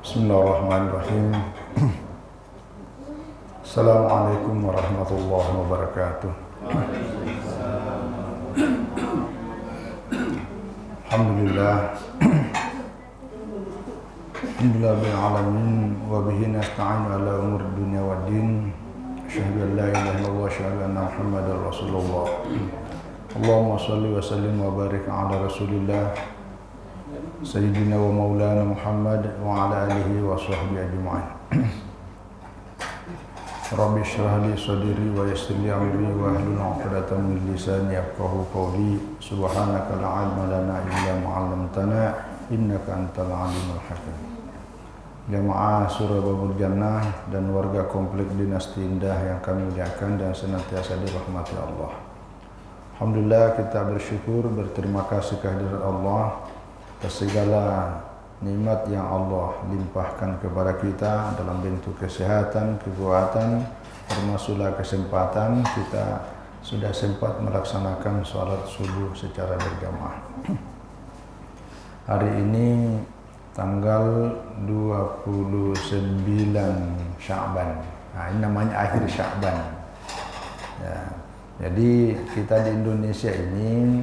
Bismillahirrahmanirrahim. Assalamualaikum warahmatullahi wabarakatuh. Alhamdulillah. Alhamdulillah bil alamin wa bihi nasta'inu ala umur dunya waddin. Asyhadu an la ilaha illallah wa asyhadu anna Muhammadar Rasulullah. Allahumma shalli wa sallim wa barik ala Rasulillah Sayyidina wa Maulana Muhammad wa ala alihi wa sahbihi ajma'in. Rabbi shrah li sadri wa yassir li amri wa hlul 'uqdatam min lisani yafqahu qawli. Subhanaka la 'ilma lana illa ma 'allamtana innaka antal 'alimul hakim. Jamaah Surah Babul Jannah dan warga komplek Dinasti Indah yang kami muliakan dan senantiasa dirahmati Allah. Alhamdulillah, kita bersyukur, berterima kasih kehadirat Allah atas segala nikmat yang Allah limpahkan kepada kita dalam bentuk kesehatan, kekuatan, termasuklah kesempatan kita sudah sempat melaksanakan sholat subuh secara berjamaah. Hari ini tanggal 29 Sya'ban. Nah, ini namanya akhir Sya'ban. Ya, jadi kita di Indonesia ini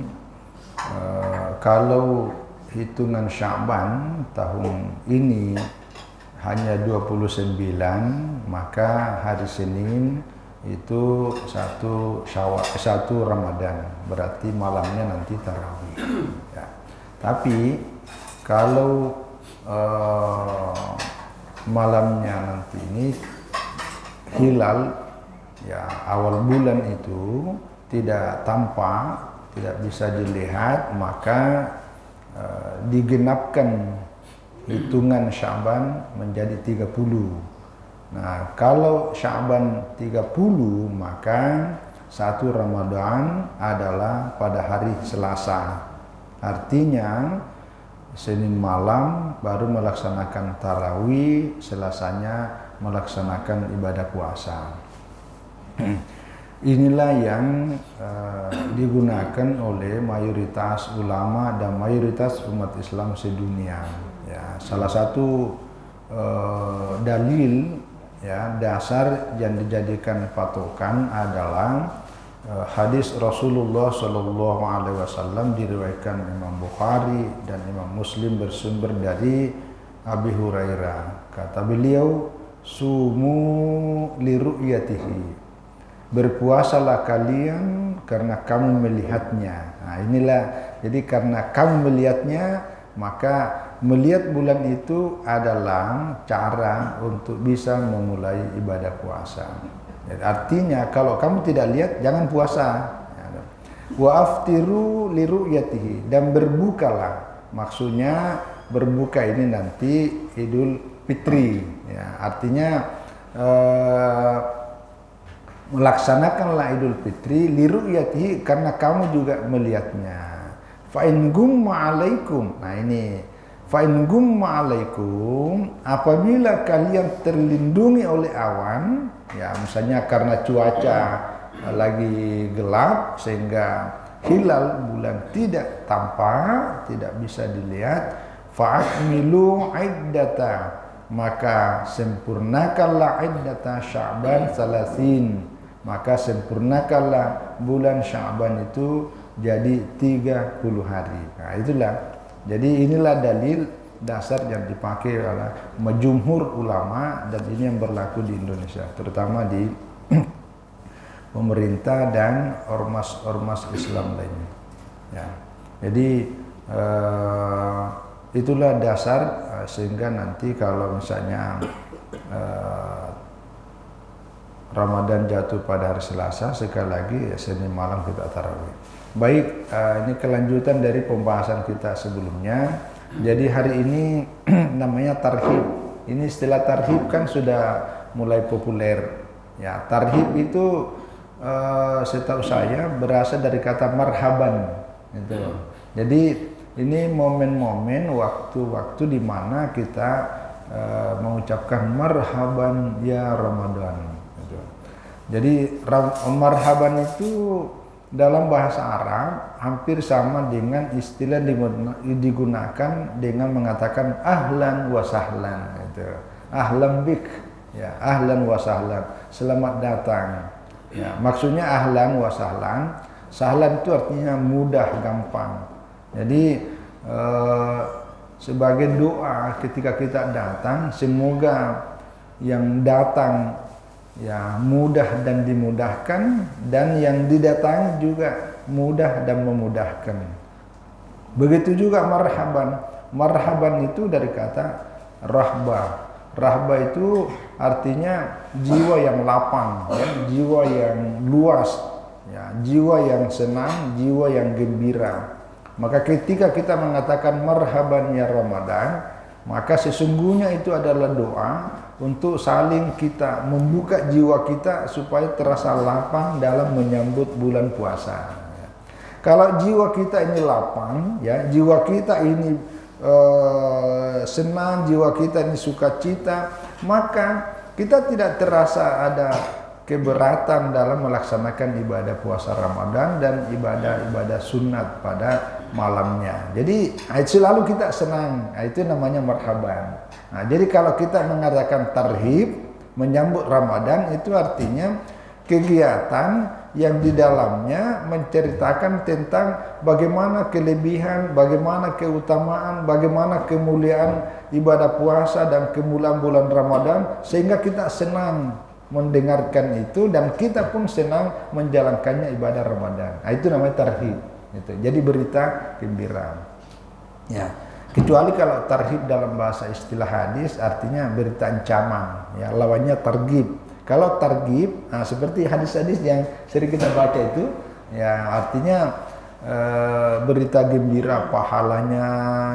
kalau hitungan Sya'ban tahun ini hanya 29, maka hari Senin itu satu Ramadan, berarti malamnya nanti tarawih. Ya. Tapi kalau malamnya nanti ini hilal, ya awal bulan itu tidak tampak, tidak bisa dilihat, maka digenapkan hitungan Sya'ban menjadi 30. Nah, kalau Sya'ban 30, maka satu Ramadan adalah pada hari Selasa. Artinya Senin malam baru melaksanakan tarawih, Selasanya melaksanakan ibadah puasa. Inilah yang digunakan oleh mayoritas ulama dan mayoritas umat Islam sedunia. Ya, salah satu dalil, ya, dasar yang dijadikan patokan adalah hadis Rasulullah Shallallahu Alaihi Wasallam diriwayatkan Imam Bukhari dan Imam Muslim bersumber dari Abi Hurairah. Kata beliau, sumu li ru'yatihi, berpuasalah kalian karena kamu melihatnya. Nah, inilah, jadi karena kamu melihatnya, maka melihat bulan itu adalah cara untuk bisa memulai ibadah puasa. Jadi, artinya kalau kamu tidak lihat, jangan puasa. Wa aftiru li ru'yatihi, dan berbukalah. Maksudnya berbuka ini nanti Idul Fitri. Ya, artinya melaksanakanlah Idul Fitri liru'yatihi, karena kamu juga melihatnya. Fa in gumma alaikum. Nah, ini fa in gumma alaikum, apabila kalian terlindungi oleh awan, ya misalnya karena cuaca lagi gelap sehingga hilal bulan tidak tampak, tidak bisa dilihat, fa'akmilu iddata, maka sempurnakanlah iddata Sya'ban 30, maka sempurnakanlah bulan Sya'ban itu jadi 30 hari. Nah, itulah. Jadi inilah dalil dasar yang dipakai oleh jumhur ulama, dan ini yang berlaku di Indonesia, terutama di pemerintah dan ormas-ormas Islam lainnya. Ya. Jadi itulah dasar sehingga nanti kalau misalnya Ramadan jatuh pada hari Selasa, sekali lagi ya Senin malam kita tarawih. Baik, ini kelanjutan dari pembahasan kita sebelumnya. Jadi hari ini namanya tarhib. Ini istilah tarhib kan sudah mulai populer. Ya, tarhib itu setahu saya berasal dari kata marhaban. Gitu. Jadi ini momen-momen, waktu-waktu di mana kita mengucapkan marhaban ya Ramadan. Gitu. Jadi marhaban itu dalam bahasa Arab hampir sama dengan istilah digunakan dengan mengatakan ahlan wa sahlan. Itu. Ahlan bik, ya, ahlan wa sahlan, selamat datang. Ya, maksudnya ahlan wa sahlan. Sahlan itu artinya mudah, gampang. Jadi sebagai doa ketika kita datang, semoga yang datang ya mudah dan dimudahkan, dan yang didatangi juga mudah dan memudahkan. Begitu juga marhaban. Marhaban itu dari kata rahbah. Rahbah itu artinya jiwa yang lapang, ya, jiwa yang luas, ya, jiwa yang senang, jiwa yang gembira. Maka ketika kita mengatakan marhaban ya Ramadan, maka sesungguhnya itu adalah doa untuk saling kita membuka jiwa kita supaya terasa lapang dalam menyambut bulan puasa. Kalau jiwa kita ini lapang, ya, jiwa kita ini senang, jiwa kita ini sukacita, maka kita tidak terasa ada keberatan dalam melaksanakan ibadah puasa Ramadan dan ibadah-ibadah sunat pada malamnya. Jadi selalu kita senang, itu namanya marhaban. Nah, jadi kalau kita mengadakan tarhib menyambut Ramadan, itu artinya kegiatan yang di dalamnya menceritakan tentang bagaimana kelebihan, bagaimana keutamaan, bagaimana kemuliaan ibadah puasa dan kemuliaan bulan Ramadan, sehingga kita senang mendengarkan itu dan kita pun senang menjalankannya ibadah Ramadan. Nah, itu namanya tarhib. Gitu. Jadi berita gembira. Ya. Kecuali kalau tarhib dalam bahasa istilah hadis artinya berita ancaman. Ya, lawannya targhib. Kalau targhib, nah seperti hadis-hadis yang sering kita baca itu, ya artinya berita gembira, pahalanya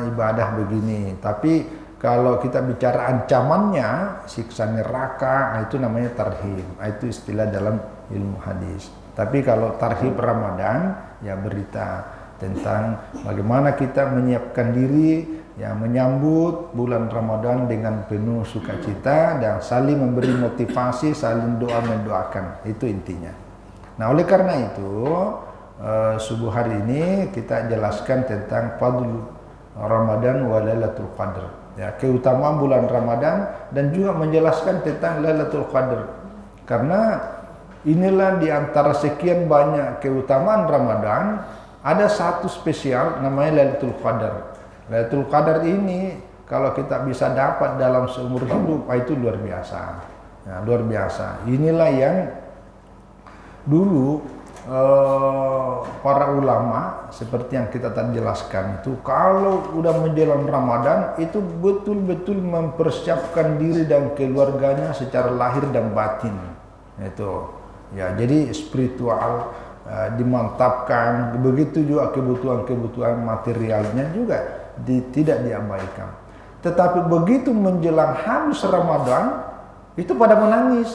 ibadah begini. Tapi kalau kita bicara ancamannya, siksa neraka, nah itu namanya tarhib. Nah, itu istilah dalam ilmu hadis. Tapi kalau tarhib Ramadan, ya berita tentang bagaimana kita menyiapkan diri, ya menyambut bulan Ramadan dengan penuh sukacita dan saling memberi motivasi, saling doa mendoakan. Itu intinya. Nah, oleh karena itu subuh hari ini kita jelaskan tentang fadl Ramadan wa Lailatul Qadar. Ya, keutamaan bulan Ramadan dan juga menjelaskan tentang Lailatul Qadar. Karena inilah di antara sekian banyak keutamaan Ramadan, ada satu spesial namanya Lailatul Qadar. Lailatul Qadar ini kalau kita bisa dapat dalam seumur hidup, itu luar biasa. Ya, luar biasa. Inilah yang dulu para ulama seperti yang kita tadi jelaskan itu, kalau udah menjelang Ramadan itu betul-betul mempersiapkan diri dan keluarganya secara lahir dan batin. Itu. Ya, jadi spiritual dimantapkan, begitu juga kebutuhan-kebutuhan materialnya juga tidak diabaikan. Tetapi begitu menjelang habis Ramadan, itu pada menangis.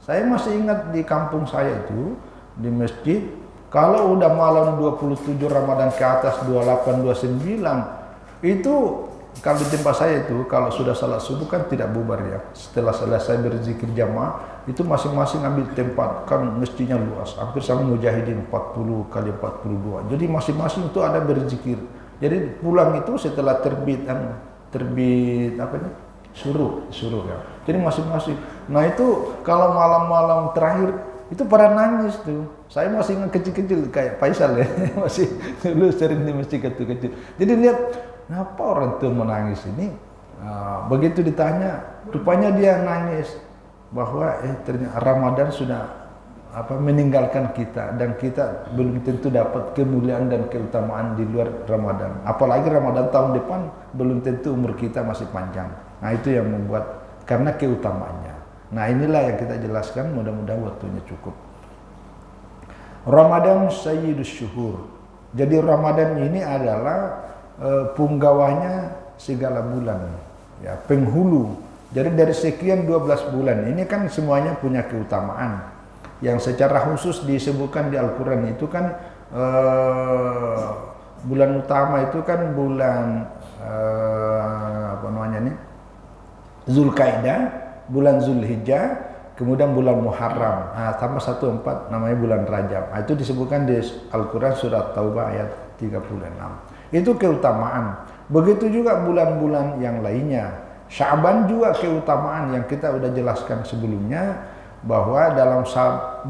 Saya masih ingat di kampung saya itu, di masjid, kalau udah malam 27 Ramadan ke atas, 28, 29, itu kalau di tempat saya itu, kalau sudah salat subuh kan tidak bubar ya. Setelah selesai berzikir jamaah, itu masing-masing ambil tempat, kan masjidnya luas, hampir sama mujahidin 40 kali 42. Jadi masing-masing itu ada berzikir. Jadi pulang itu setelah terbit apa ini? Suruh ya. Jadi masing-masing. Nah, itu kalau malam-malam terakhir itu pada nangis tuh. Saya masih ingat kecil-kecil kayak Faisal ya. Masih dulu sering di masjid kecil-kecil. Jadi lihat kenapa orang tua menangis ini. Begitu ditanya, rupanya dia nangis bahwa ternyata Ramadan sudah meninggalkan kita dan kita belum tentu dapat kemuliaan dan keutamaan di luar Ramadan. Apalagi Ramadan tahun depan belum tentu umur kita masih panjang. Nah, itu yang membuat karena keutamaannya. Nah, inilah yang kita jelaskan, mudah-mudahan waktunya cukup. Ramadan Sayyidus Syuhur. Jadi Ramadan ini adalah punggawanya segala bulan, ya, penghulu. Jadi dari sekian 12 bulan ini kan semuanya punya keutamaan. Yang secara khusus disebutkan di Al-Quran itu kan bulan utama itu kan bulan Zulkaidah, bulan Zulhijjah, kemudian bulan Muharram, tambah 14 namanya bulan Rajab. Itu disebutkan di Al-Quran surat Taubah ayat 36. Itu keutamaan. Begitu juga bulan-bulan yang lainnya. Sya'ban juga keutamaan yang kita udah jelaskan sebelumnya, bahwa dalam 12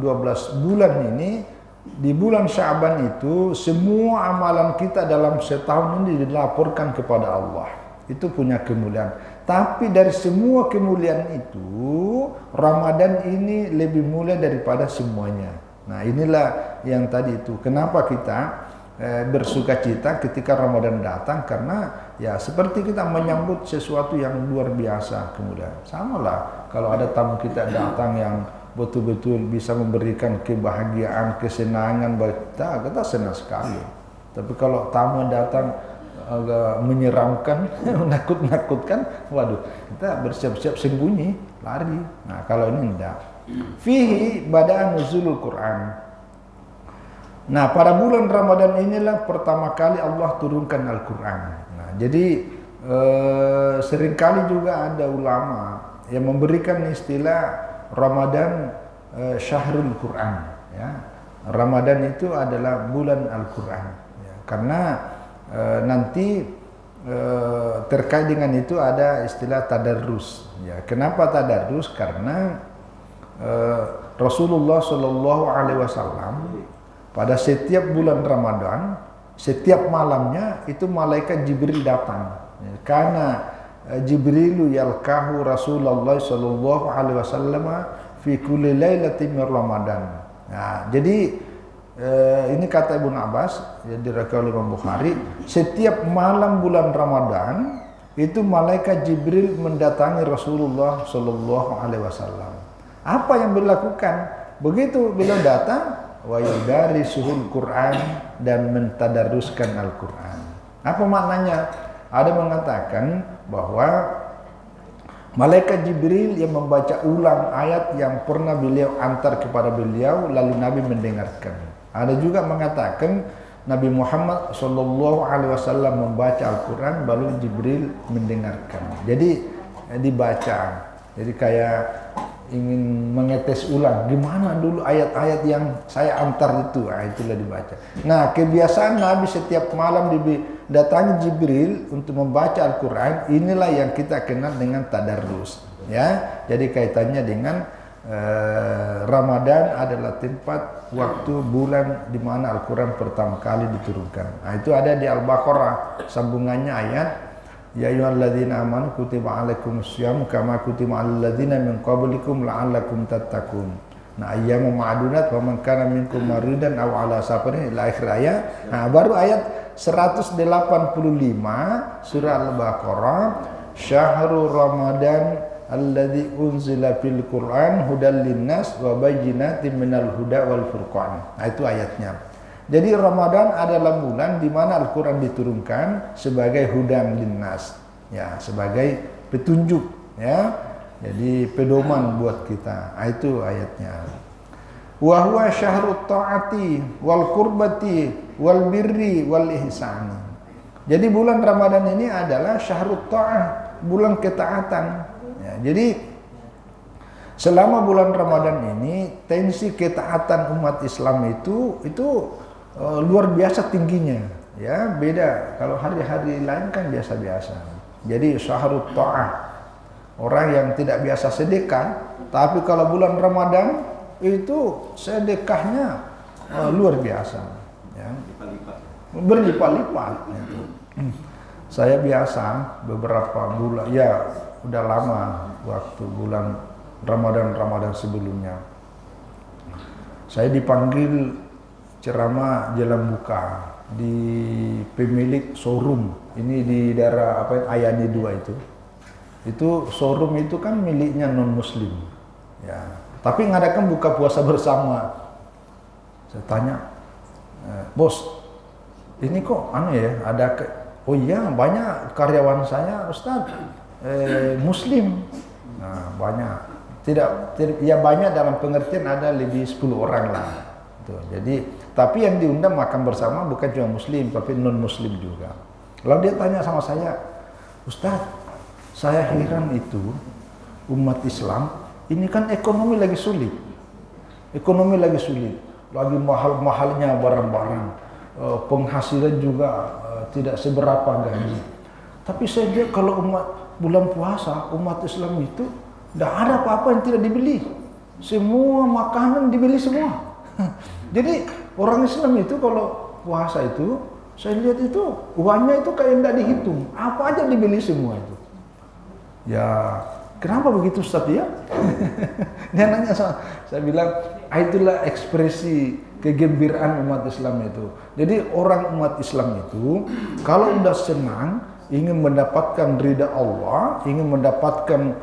bulan ini, di bulan Sya'ban itu semua amalan kita dalam setahun ini dilaporkan kepada Allah. Itu punya kemuliaan. Tapi dari semua kemuliaan itu, Ramadan ini lebih mulia daripada semuanya. Nah, inilah yang tadi itu. Kenapa kita bersukacita ketika Ramadan datang? Karena ya seperti kita menyambut sesuatu yang luar biasa kemudian. Sama lah kalau ada tamu kita datang yang betul-betul bisa memberikan kebahagiaan, kesenangan bagi kita senang sekali. Tapi kalau tamu datang agak menyeramkan, menakut-nakutkan, waduh, kita bersiap-siap sembunyi, lari. Nah, kalau ini enggak. Fihi bada'an nuzulul Quran. Nah, pada bulan Ramadan inilah pertama kali Allah turunkan Al-Quran. Nah, jadi seringkali juga ada ulama yang memberikan istilah Ramadan Syahrul Quran. Ya. Ramadan itu adalah bulan Al-Quran. Ya. Karena nanti terkait dengan itu ada istilah tadarrus. Ya. Kenapa tadarrus? Karena Rasulullah Shallallahu Alaihi Wasallam pada setiap bulan Ramadan, setiap malamnya itu malaikat Jibril datang. Karena Jibrilu yalqahu Rasulullah sallallahu alaihi wasallam fi kulli lailatin min Ramadan. Nah, jadi ini kata Ibnu Abbas, yang diriwayatkan oleh Imam Bukhari, setiap malam bulan Ramadan itu malaikat Jibril mendatangi Rasulullah sallallahu alaihi wasallam. Apa yang beliau lakukan? Begitu beliau datang, wa yudarisuhul Quran, dan mentadaruskan Al-Quran. Apa maknanya? Ada mengatakan bahwa malaikat Jibril yang membaca ulang ayat yang pernah beliau antar kepada beliau, lalu Nabi mendengarkan. Ada juga mengatakan Nabi Muhammad SAW membaca Al-Quran, baru Jibril mendengarkan. Jadi dibaca. Jadi kayak ingin mengetes ulang gimana dulu ayat-ayat yang saya antar itu, itulah dibaca. Nah, kebiasaan Nabi setiap malam datangi Jibril untuk membaca Al-Quran, inilah yang kita kenal dengan tadarrus. Ya, jadi kaitannya dengan Ramadan adalah tempat, waktu, bulan di mana Al-Quran pertama kali diturunkan. Nah, itu ada di Al-Baqarah, sambungannya ayat ya ayyuhalladzina amanu kutiba alaikumussyam kama kutiba alal ladzina min qablikum la'allakum tattaqun. Nah, ayyamu ma'dunat wa man kana minkum maridan aw ala safarin ila akhir ayat. Nah, baru ayat 185 surah Al-Baqarah, syahrul ramadan alladzi unzila fil Qur'an hudal linnas wa bayyinatin minal huda wal furqan. Nah, itu ayatnya. Jadi Ramadan adalah bulan di mana Al-Quran diturunkan sebagai hudan linnas, ya, sebagai petunjuk, ya. Jadi pedoman buat kita. Itu ayatnya. Wa huwa syahrut ta'ati wal qurbati wal birri wal ihsani. Jadi bulan Ramadan ini adalah syahrut ta'ah, bulan ketaatan. Ya, jadi selama bulan Ramadan ini tensi ketaatan umat Islam itu luar biasa tingginya, ya, beda kalau hari-hari lain kan biasa-biasa. Jadi syahrut ta'ah, orang yang tidak biasa sedekah, tapi kalau bulan Ramadan itu sedekahnya luar biasa, ya, berlipat-lipat. Saya biasa beberapa bulan, ya udah lama, waktu bulan Ramadan sebelumnya, saya dipanggil ceramah jalan buka di pemilik showroom ini di daerah Ayani 2 itu. Itu showroom itu kan miliknya non muslim, ya, tapi ngadakan buka puasa bersama. Saya tanya, bos, ini kok aneh ya, ada oh iya, banyak karyawan saya Ustaz muslim. Nah, banyak, tidak ya, banyak dalam pengertian ada lebih 10 orang lah. Jadi, tapi yang diundang makan bersama bukan cuma muslim, tapi non muslim juga. Lalu dia tanya sama saya, Ustaz, saya heran itu umat Islam ini kan ekonomi lagi sulit, lagi mahal-mahalnya barang-barang, penghasilan juga tidak seberapa gaji. Tapi saya lihat kalau bulan puasa umat Islam itu tidak ada apa-apa yang tidak dibeli. Semua makanan dibeli semua. Jadi orang Islam itu kalau puasa itu, saya lihat itu uangnya itu kayak tidak dihitung. Apa aja dibeli semua itu. Ya, kenapa begitu Ustaz ya? Dia nanya saya bilang, itulah ekspresi kegembiraan umat Islam itu. Jadi orang umat Islam itu kalau udah senang, ingin mendapatkan ridha Allah, ingin mendapatkan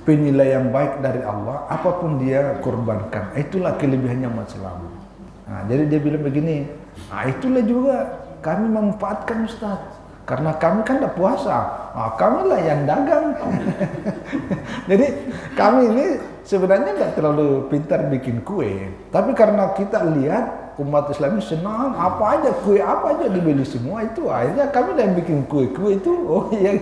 penilaian baik dari Allah, apapun dia korbankan. Itulah kelebihannya umat Islam. Nah, jadi dia bilang begini, itulah juga kami memanfaatkan Ustaz. Karena kami kan udah puasa, kami lah yang dagang. Jadi kami ini sebenarnya nggak terlalu pintar bikin kue, tapi karena kita lihat umat Islam ini senang, apa aja kue apa aja dibeli semua itu, akhirnya kami yang bikin kue itu, oh iya.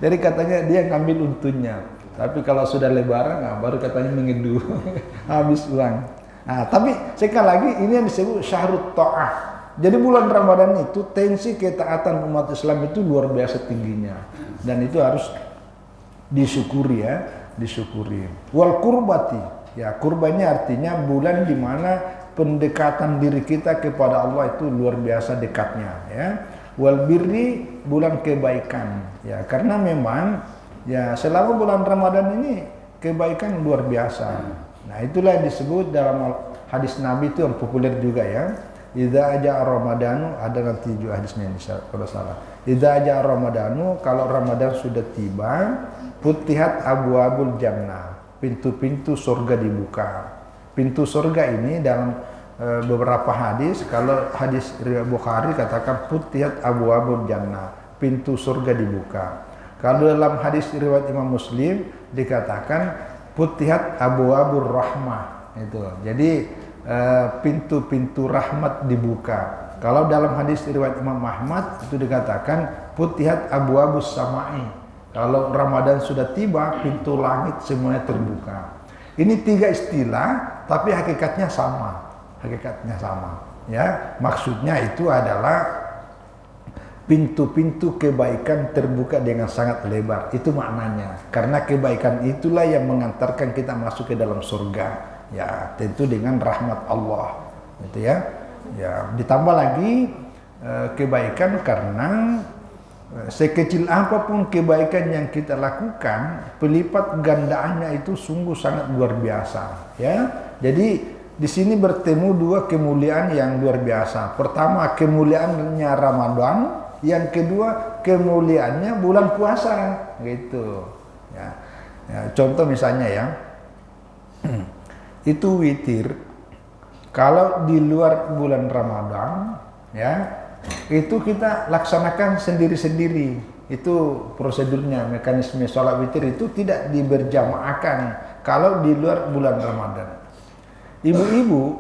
Jadi katanya dia ngambil untungnya, tapi kalau sudah lebaran, baru katanya mengeduh, habis uang. Nah, tapi sekali lagi ini yang disebut syahrut ta'ah. Jadi bulan Ramadan itu tensi ketaatan umat Islam itu luar biasa tingginya, dan itu harus disyukuri ya, disyukuri. Wal kurbati, ya kurbannya artinya bulan di mana pendekatan diri kita kepada Allah itu luar biasa dekatnya ya. Wal birri, bulan kebaikan ya, karena memang ya selama bulan Ramadan ini kebaikan luar biasa. Nah, itulah yang disebut dalam hadis Nabi itu yang populer juga ya. Idza aja Ramadanu, ada nanti juga hadisnya ini kalau salah. Idza aja Ramadanu, kalau Ramadan sudah tiba, futihat abwabul jannah, pintu-pintu surga dibuka. Pintu surga ini dalam beberapa hadis, kalau hadis riwayat Bukhari katakan futihat abwabul jannah, pintu surga dibuka. Kalau dalam hadis riwayat Imam Muslim dikatakan futihat abwabur rahmah itu. Jadi pintu-pintu rahmat dibuka. Kalau dalam hadis riwayat Imam Ahmad itu dikatakan futihat abwabus samai. Kalau Ramadan sudah tiba, pintu langit semuanya terbuka. Ini tiga istilah, tapi hakikatnya sama. Hakikatnya sama. Ya, maksudnya itu adalah pintu-pintu kebaikan terbuka dengan sangat lebar. Itu maknanya. Karena kebaikan itulah yang mengantarkan kita masuk ke dalam surga. Ya, tentu dengan rahmat Allah, gitu ya. Ya, ditambah lagi kebaikan karena sekecil apapun kebaikan yang kita lakukan, pelipat gandaannya itu sungguh sangat luar biasa, ya. Jadi di sini bertemu dua kemuliaan yang luar biasa. Pertama kemuliaannya Ramadan, yang kedua kemuliaannya bulan puasa, gitu. Ya, ya contoh misalnya ya. Itu witir kalau di luar bulan Ramadan ya itu kita laksanakan sendiri-sendiri, itu prosedurnya, mekanisme sholat witir itu tidak diberjamaahkan kalau di luar bulan Ramadan. Ibu-ibu,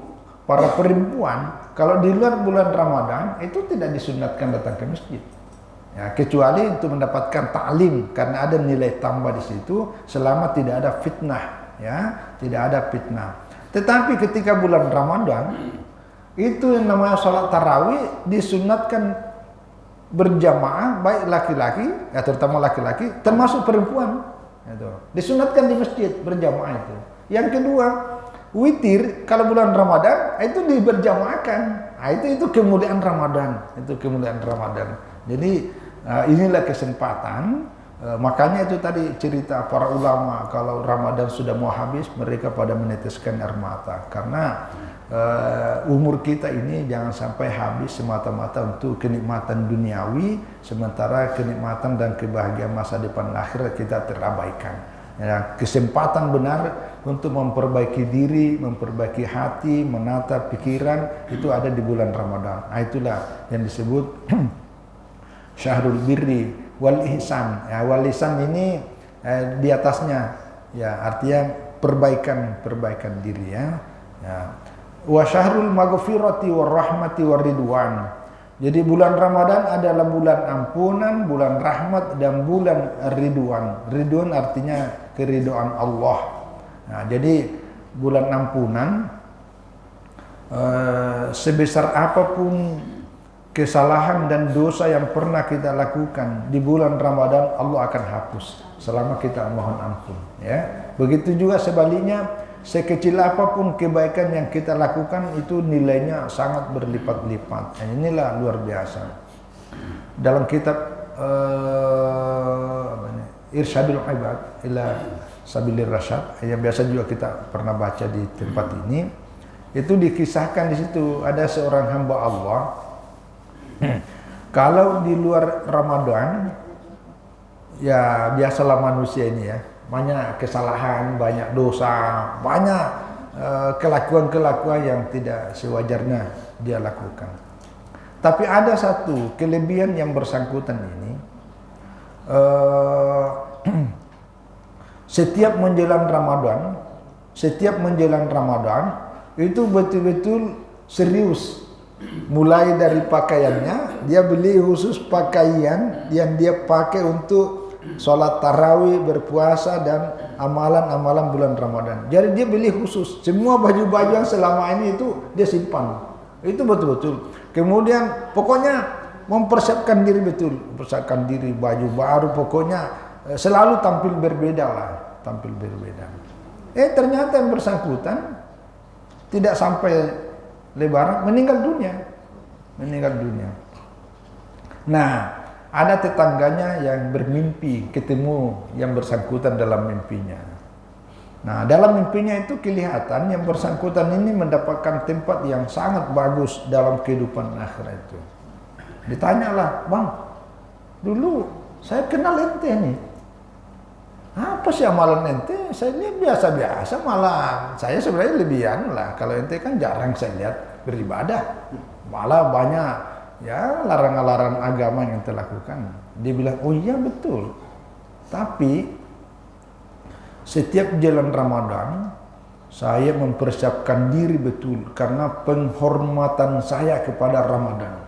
para perempuan kalau di luar bulan Ramadan itu tidak disunatkan datang ke masjid ya, kecuali untuk mendapatkan ta'lim karena ada nilai tambah di situ selama tidak ada fitnah ya, tidak ada fitnah. Tetapi ketika bulan Ramadan itu yang namanya sholat tarawih disunatkan berjamaah, baik laki-laki ya, terutama laki-laki termasuk perempuan itu. Disunatkan di masjid berjamaah itu. Yang kedua witir kalau bulan Ramadan itu diberjamaahkan. Nah, itu kemuliaan Ramadan, itu kemuliaan Ramadan. Jadi inilah kesempatan. Makanya itu tadi cerita para ulama kalau Ramadan sudah mau habis mereka pada meneteskan air mata karena umur kita ini jangan sampai habis semata-mata untuk kenikmatan duniawi sementara kenikmatan dan kebahagiaan masa depan akhirat kita terabaikan. Ya, kesempatan benar untuk memperbaiki diri, memperbaiki hati, menata pikiran itu ada di bulan Ramadan. Nah, itulah yang disebut syahrul birri wal ihsan. Ya, wal ihsan ini di atasnya ya artinya perbaikan diri ya. Ya. Wa syahrul maghfirati war rahmati war ridwan. Jadi bulan Ramadan adalah bulan ampunan, bulan rahmat dan bulan ridwan. Ridwan artinya keridhaan Allah. Nah, jadi bulan ampunan sebesar apapun kesalahan dan dosa yang pernah kita lakukan di bulan Ramadan Allah akan hapus selama kita mohon ampun, ya. Begitu juga sebaliknya, sekecil apapun kebaikan yang kita lakukan itu nilainya sangat berlipat-lipat. Inilah luar biasa. Dalam kitab Irsyadul Ibad ila Sabilir Rasyad yang biasa juga kita pernah baca di tempat ini, itu dikisahkan di situ ada seorang hamba Allah. Kalau di luar Ramadan, ya biasalah manusia ini ya, banyak kesalahan, banyak dosa, banyak kelakuan-kelakuan yang tidak sewajarnya dia lakukan. Tapi ada satu kelebihan yang bersangkutan ini, setiap menjelang Ramadan itu betul-betul serius. Mulai dari pakaiannya, dia beli khusus pakaian yang dia pakai untuk sholat tarawih, berpuasa, dan amalan-amalan bulan Ramadan. Jadi dia beli khusus. Semua baju-baju yang selama ini itu dia simpan. Itu betul-betul. Kemudian pokoknya mempersiapkan diri betul. Mempersiapkan diri, baju baru, pokoknya selalu tampil berbeda lah. Tampil berbeda. Ternyata yang bersangkutan tidak sampai Lebaran meninggal dunia. Nah, ada tetangganya yang bermimpi ketemu yang bersangkutan dalam mimpinya. Nah, dalam mimpinya itu kelihatan yang bersangkutan ini mendapatkan tempat yang sangat bagus dalam kehidupan akhirat itu. Ditanyalah, "Bang, dulu saya kenal ente nih. Apa sih amalan ente? Saya lihat biasa-biasa, malah saya sebenarnya lebihan lah. Kalau ente kan jarang saya lihat beribadah, malah banyak ya larangan-larangan agama yang ente lakukan." Dia bilang, "Oh iya betul. Tapi setiap jalan Ramadan saya mempersiapkan diri betul karena penghormatan saya kepada Ramadan.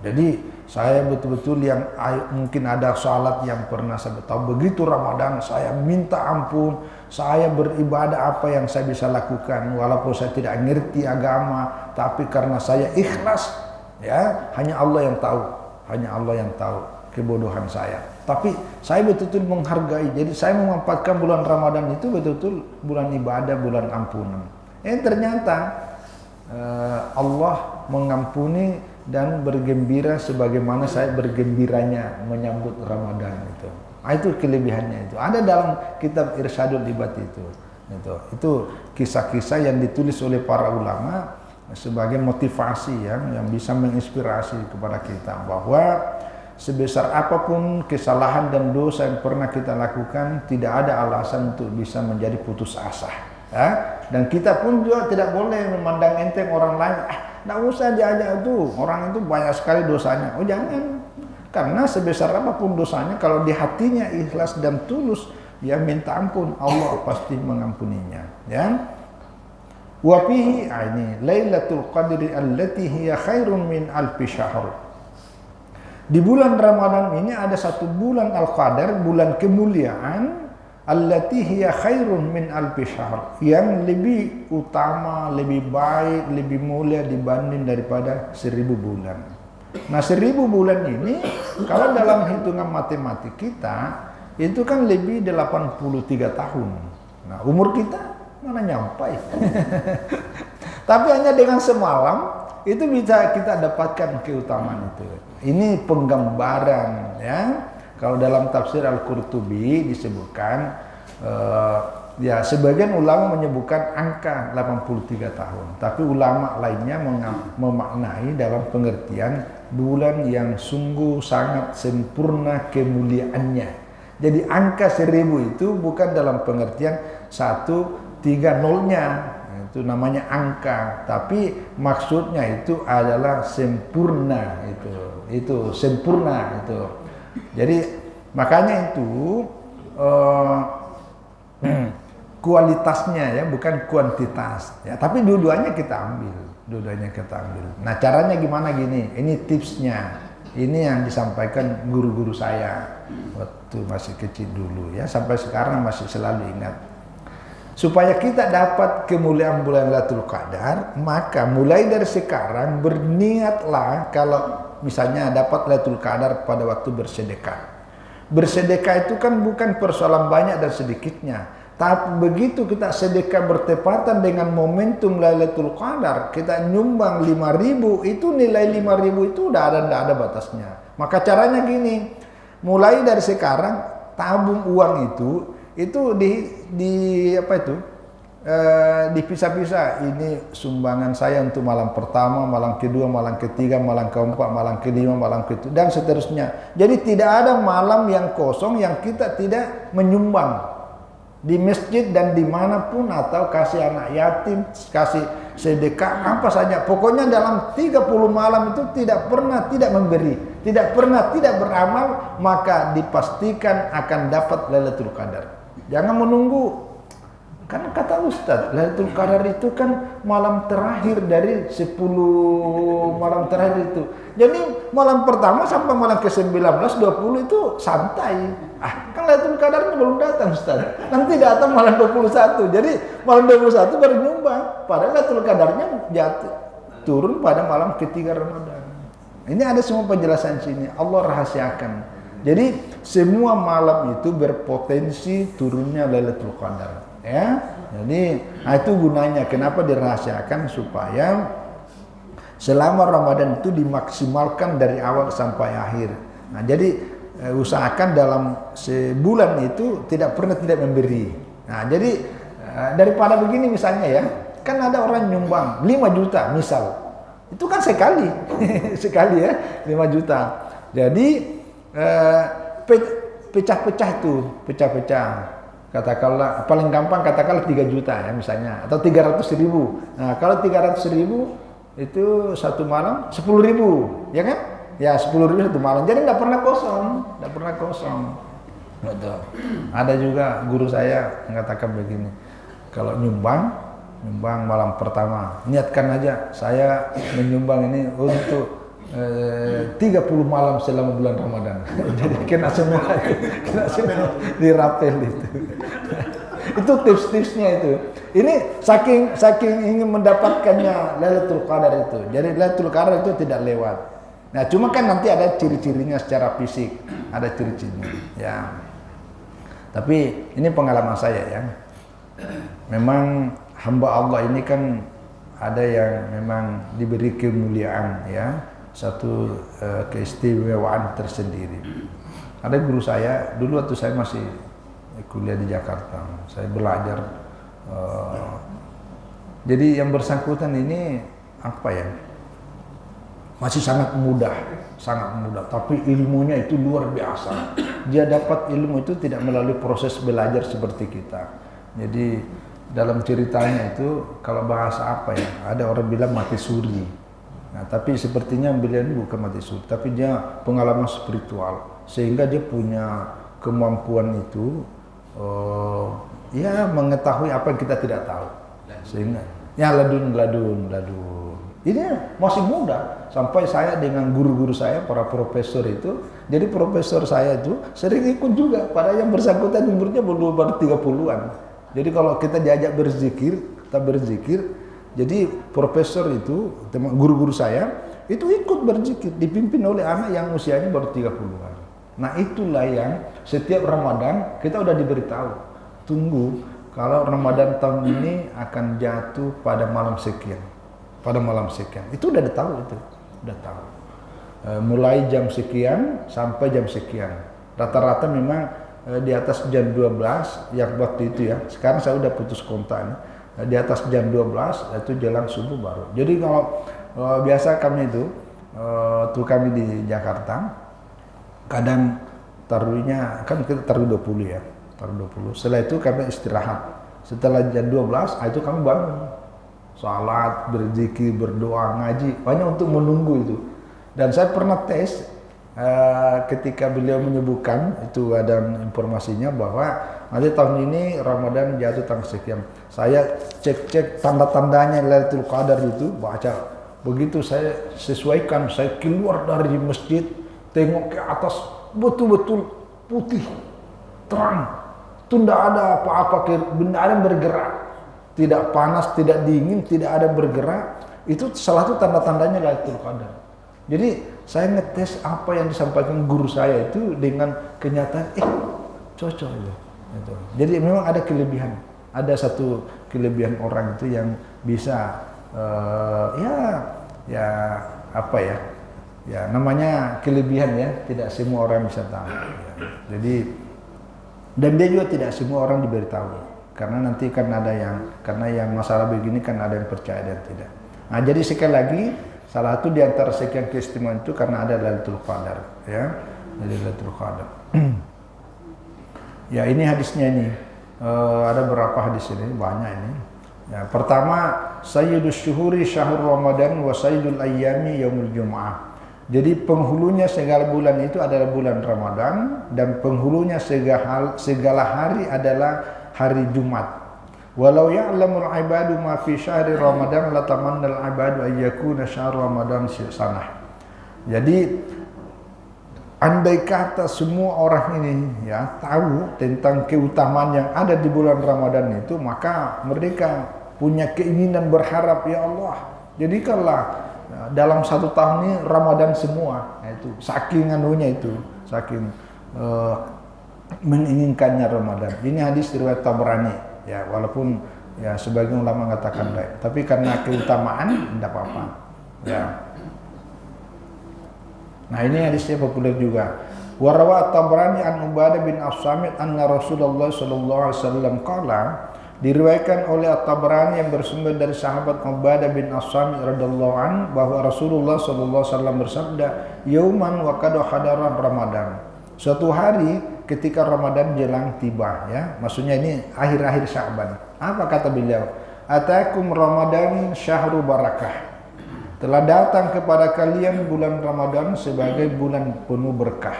Jadi saya betul-betul yang mungkin ada salat yang pernah saya tahu begitu Ramadan saya minta ampun, saya beribadah apa yang saya bisa lakukan walaupun saya tidak ngerti agama, tapi karena saya ikhlas, ya hanya Allah yang tahu kebodohan saya. Tapi saya betul-betul menghargai. Jadi saya memanfaatkan bulan Ramadan itu betul-betul bulan ibadah, bulan ampunan. Ternyata Allah mengampuni dan bergembira sebagaimana saya bergembiranya menyambut Ramadan itu. Itu kelebihannya itu. Ada dalam kitab Irsyadul Ibad itu. Itu kisah-kisah yang ditulis oleh para ulama sebagai motivasi yang bisa menginspirasi kepada kita bahwa sebesar apapun kesalahan dan dosa yang pernah kita lakukan, tidak ada alasan untuk bisa menjadi putus asa. Ya? Dan kita pun juga tidak boleh memandang enteng orang lain. Nggak usah diajak itu, orang itu banyak sekali dosanya. Oh jangan, karena sebesar apapun dosanya, kalau di hatinya ikhlas dan tulus, dia minta ampun, Allah pasti mengampuninya. Ya. Wa fihi ini Lailatul Qadri allati hiya khairun min alfi syahr. Di bulan Ramadan ini ada satu bulan Al-Qadar, bulan kemuliaan, allati hiya khairun min alfi syahr, yang lebih utama, lebih baik, lebih mulia dibanding daripada 1000 bulan. Nah 1000 bulan ini kalau dalam hitungan matematik kita itu kan lebih 83 tahun. Nah umur kita mana nyampai. Tapi hanya dengan semalam itu bisa kita dapatkan keutamaan itu. Ini penggambaran ya. Kalau dalam tafsir Al-Qurtubi disebutkan, ya sebagian ulama menyebutkan angka 83 tahun. Tapi ulama lainnya memaknai dalam pengertian bulan yang sungguh sangat sempurna kemuliaannya. Jadi angka 1000 itu bukan dalam pengertian 130-nya. Itu namanya angka. Tapi maksudnya itu adalah sempurna. Itu sempurna itu. Jadi makanya itu kualitasnya ya, bukan kuantitas ya, tapi dua-duanya kita ambil. Nah caranya gimana gini, ini tipsnya, ini yang disampaikan guru-guru saya waktu masih kecil dulu ya, sampai sekarang masih selalu ingat. Supaya kita dapat kemuliaan bulan Lailatul Qadar, maka mulai dari sekarang berniatlah kalau misalnya dapat Lailatul Qadar pada waktu bersedekah. Bersedekah itu kan bukan persoalan banyak dan sedikitnya. Tapi begitu kita sedekah bertepatan dengan momentum Lailatul Qadar, kita nyumbang 5.000, itu nilai 5.000 itu udah ada batasnya. Maka caranya gini, mulai dari sekarang tabung uang itu dipisah-pisah. Ini sumbangan saya untuk malam pertama, malam kedua, malam ketiga, malam keempat, malam kelima, malam ketujuh, dan seterusnya. Jadi tidak ada malam yang kosong yang kita tidak menyumbang di masjid dan dimanapun, atau kasih anak yatim, kasih sedekah, apa saja. Pokoknya dalam 30 malam itu tidak pernah tidak memberi, tidak pernah tidak beramal, maka dipastikan akan dapat Lailatul Qadar. Jangan menunggu. Kan kata Ustadz, Lailatul Qadar itu kan malam terakhir dari 10 malam terakhir itu. Jadi malam pertama sampai malam ke-19, 20 itu santai. Kan Lailatul Qadarnya belum datang Ustadz. Nanti datang malam 21. Jadi malam 21 baru nyumbang. Padahal Lailatul Qadarnya jatuh turun pada malam ketiga Ramadan. Ini ada semua penjelasan sini. Allah rahasiakan. Jadi semua malam itu berpotensi turunnya Lailatul Qadar. Ya, jadi itu gunanya. Kenapa dirahasiakan? Supaya selama Ramadan itu dimaksimalkan dari awal sampai akhir. Nah, jadi usahakan dalam sebulan itu tidak pernah tidak memberi. Nah, jadi daripada begini misalnya ya, kan ada orang nyumbang 5 juta misal, itu kan sekali sekali ya 5 juta. Jadi pecah-pecah itu, pecah-pecah. Katakanlah paling gampang katakanlah 3 juta ya misalnya, atau 300.000. Nah, kalau 300.000 itu satu malam 10.000, ya kan? Ya 10.000 satu malam. Jadi nggak pernah kosong. Betul. Ada juga guru saya mengatakan begini, kalau nyumbang malam pertama, niatkan aja saya menyumbang ini untuk 30 malam selama bulan Ramadan. Jadi kena semua dirapel itu. Itu tips-tipsnya itu. Ini saking ingin mendapatkannya Lailatul Qadar itu. Jadi Lailatul Qadar itu tidak lewat. Nah, cuma kan nanti ada ciri-cirinya secara fisik, ada ciri-cirinya. Ya. Tapi ini pengalaman saya ya. Memang hamba Allah ini kan ada yang memang diberi kemuliaan ya. Satu keistimewaan tersendiri. Ada guru saya dulu waktu saya masih kuliah di Jakarta, saya belajar. Jadi yang bersangkutan ini apa ya? Masih sangat muda, tapi ilmunya itu luar biasa. Dia dapat ilmu itu tidak melalui proses belajar seperti kita. Jadi dalam ceritanya itu kalau bahasa apa ya? Ada orang bilang mati suri. Nah, tapi sepertinya beliau ini bukan mati suri, tapi dia pengalaman spiritual, sehingga dia punya kemampuan itu ya mengetahui apa yang kita tidak tahu. Sehingga ya ladun. Ini masih muda, sampai saya dengan guru-guru saya, para profesor itu, jadi profesor saya itu sering ikut juga, pada yang bersangkutan umurnya baru 30-an. Jadi kalau kita diajak berzikir, kita berzikir. Jadi profesor itu, guru-guru saya itu ikut berzikir, dipimpin oleh anak yang usianya baru 30-an. Nah, itulah yang setiap Ramadan kita udah diberitahu. Tunggu, kalau Ramadan tahun ini akan jatuh pada malam sekian. Itu udah tahu itu. Udah tahu. Mulai jam sekian sampai jam sekian. Rata-rata memang di atas jam 12 yang waktu itu ya. Sekarang saya udah putus kontak nih. Di atas jam 12 itu jelang subuh baru. Jadi kalau biasa kami itu kami di Jakarta kadang taruhnya kan kita taruh 20 ya, taruh 20. Setelah itu kami istirahat. Setelah jam 12 itu kami bangun. Salat, berzikir, berdoa, ngaji, banyak untuk menunggu itu. Dan saya pernah tes ketika beliau menyebutkan itu ada informasinya bahwa nanti tahun ini Ramadan jatuh tanggal sekian. Saya cek tanda-tandanya Lailatul Qadar itu, baca. Begitu saya sesuaikan, saya keluar dari masjid, tengok ke atas, betul-betul putih, terang. Itu tidak ada apa-apa, benda ada yang bergerak. Tidak panas, tidak dingin, tidak ada bergerak. Itu salah satu tanda-tandanya Lailatul Qadar. Jadi saya ngetes apa yang disampaikan guru saya itu dengan kenyataan, cocok itu. Gitu. Jadi memang ada kelebihan. Ada satu kelebihan orang itu yang bisa ya namanya kelebihan ya, tidak semua orang bisa tahu. Ya. Jadi dan dia juga tidak semua orang diberitahu, karena nanti kan ada yang masalah begini kan ada yang percaya dan tidak. Nah jadi sekali lagi salah satu di antara sekian keistimewaan itu karena ada Lailatul Qadar, ya, jadi Lailatul Qadar. Ya ini hadisnya ini, ada berapa hadis ini, banyak ini. Ya, pertama, Sayyidus Syuhuri Syahrul Ramadan wa Sayyidul Ayyami Yaumul Jum'ah. Jadi penghulunya segala bulan itu adalah bulan Ramadan, dan penghulunya segala hari adalah hari Jumat. Walau ya'lamul ibadu ma fi syahri Ramadan latamannal ibadu ayyakuna syahrul Ramadan sanah. Jadi andai kata semua orang ini ya tahu tentang keutamaan yang ada di bulan Ramadan itu, maka mereka punya keinginan berharap, ya Allah, jadikanlah dalam satu tahun ini Ramadan semua. Nah, itu saking anunya itu, saking menginginkannya Ramadan. Ini hadis riwayat Tabrani, ya, walaupun ya sebagian ulama mengatakan baik, tapi karena keutamaan tidak apa-apa. Ya. Nah ini hadisnya populer juga. Warawa Tabrani an Ubadah bin As-Samit anna Rasulullah sallallahu alaihi wasallam qala, diriwayatkan oleh At-Tabrani yang bersumber dari sahabat Ubadah bin As-Samit radhiyallahu an bahwa Rasulullah sallallahu alaihi wasallam bersabda, "Yauman wa qad hadara Ramadan." Suatu hari ketika Ramadan jelang tiba, ya. Maksudnya ini akhir-akhir Sya'ban. Apa kata beliau? "Atakum Ramadan syahru barakah." Telah datang kepada kalian bulan Ramadan sebagai bulan penuh berkah.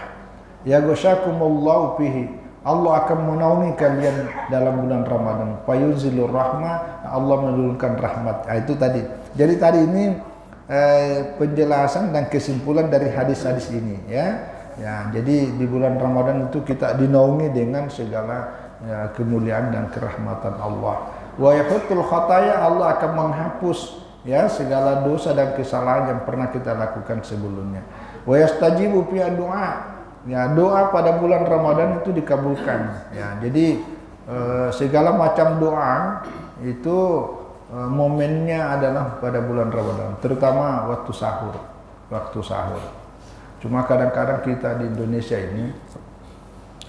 Ya ghasyakumullahu fihi. Allah akan menaungi kalian dalam bulan Ramadan. Fayunzilur rahmah, Allah menurunkan rahmat. Nah, itu tadi. Jadi tadi ini penjelasan dan kesimpulan dari hadis-hadis ini, ya. Ya, jadi di bulan Ramadan itu kita dinaungi dengan segala ya, kemuliaan dan kerahmatan Allah. Wa yahutul khataya, Allah akan menghapus ya segala dosa dan kesalahan yang pernah kita lakukan sebelumnya. Wa yastajibu fi doa. Ya, doa pada bulan Ramadan itu dikabulkan. Ya, jadi segala macam doa itu momennya adalah pada bulan Ramadan, terutama waktu sahur. Waktu sahur. Cuma kadang-kadang kita di Indonesia ini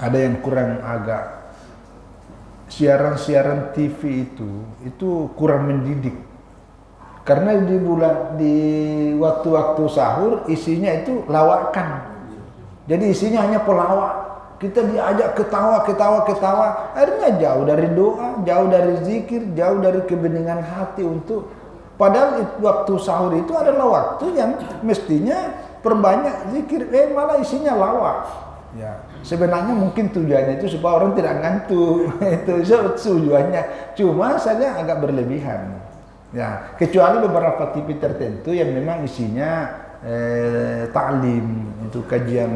ada yang kurang agak, siaran-siaran TV itu kurang mendidik. Karena di waktu-waktu sahur isinya itu lawakan. Jadi isinya hanya pelawak. Kita diajak ketawa, akhirnya jauh dari doa, jauh dari zikir, jauh dari kebeningan hati untuk, padahal waktu sahur itu adalah waktu yang mestinya perbanyak zikir, malah isinya lawak. Ya, sebenarnya mungkin tujuannya itu supaya orang tidak ngantuk. Itu tujuannya. Cuma saja agak berlebihan. Ya, kecuali beberapa TV tertentu yang memang isinya ta'lim, itu kajian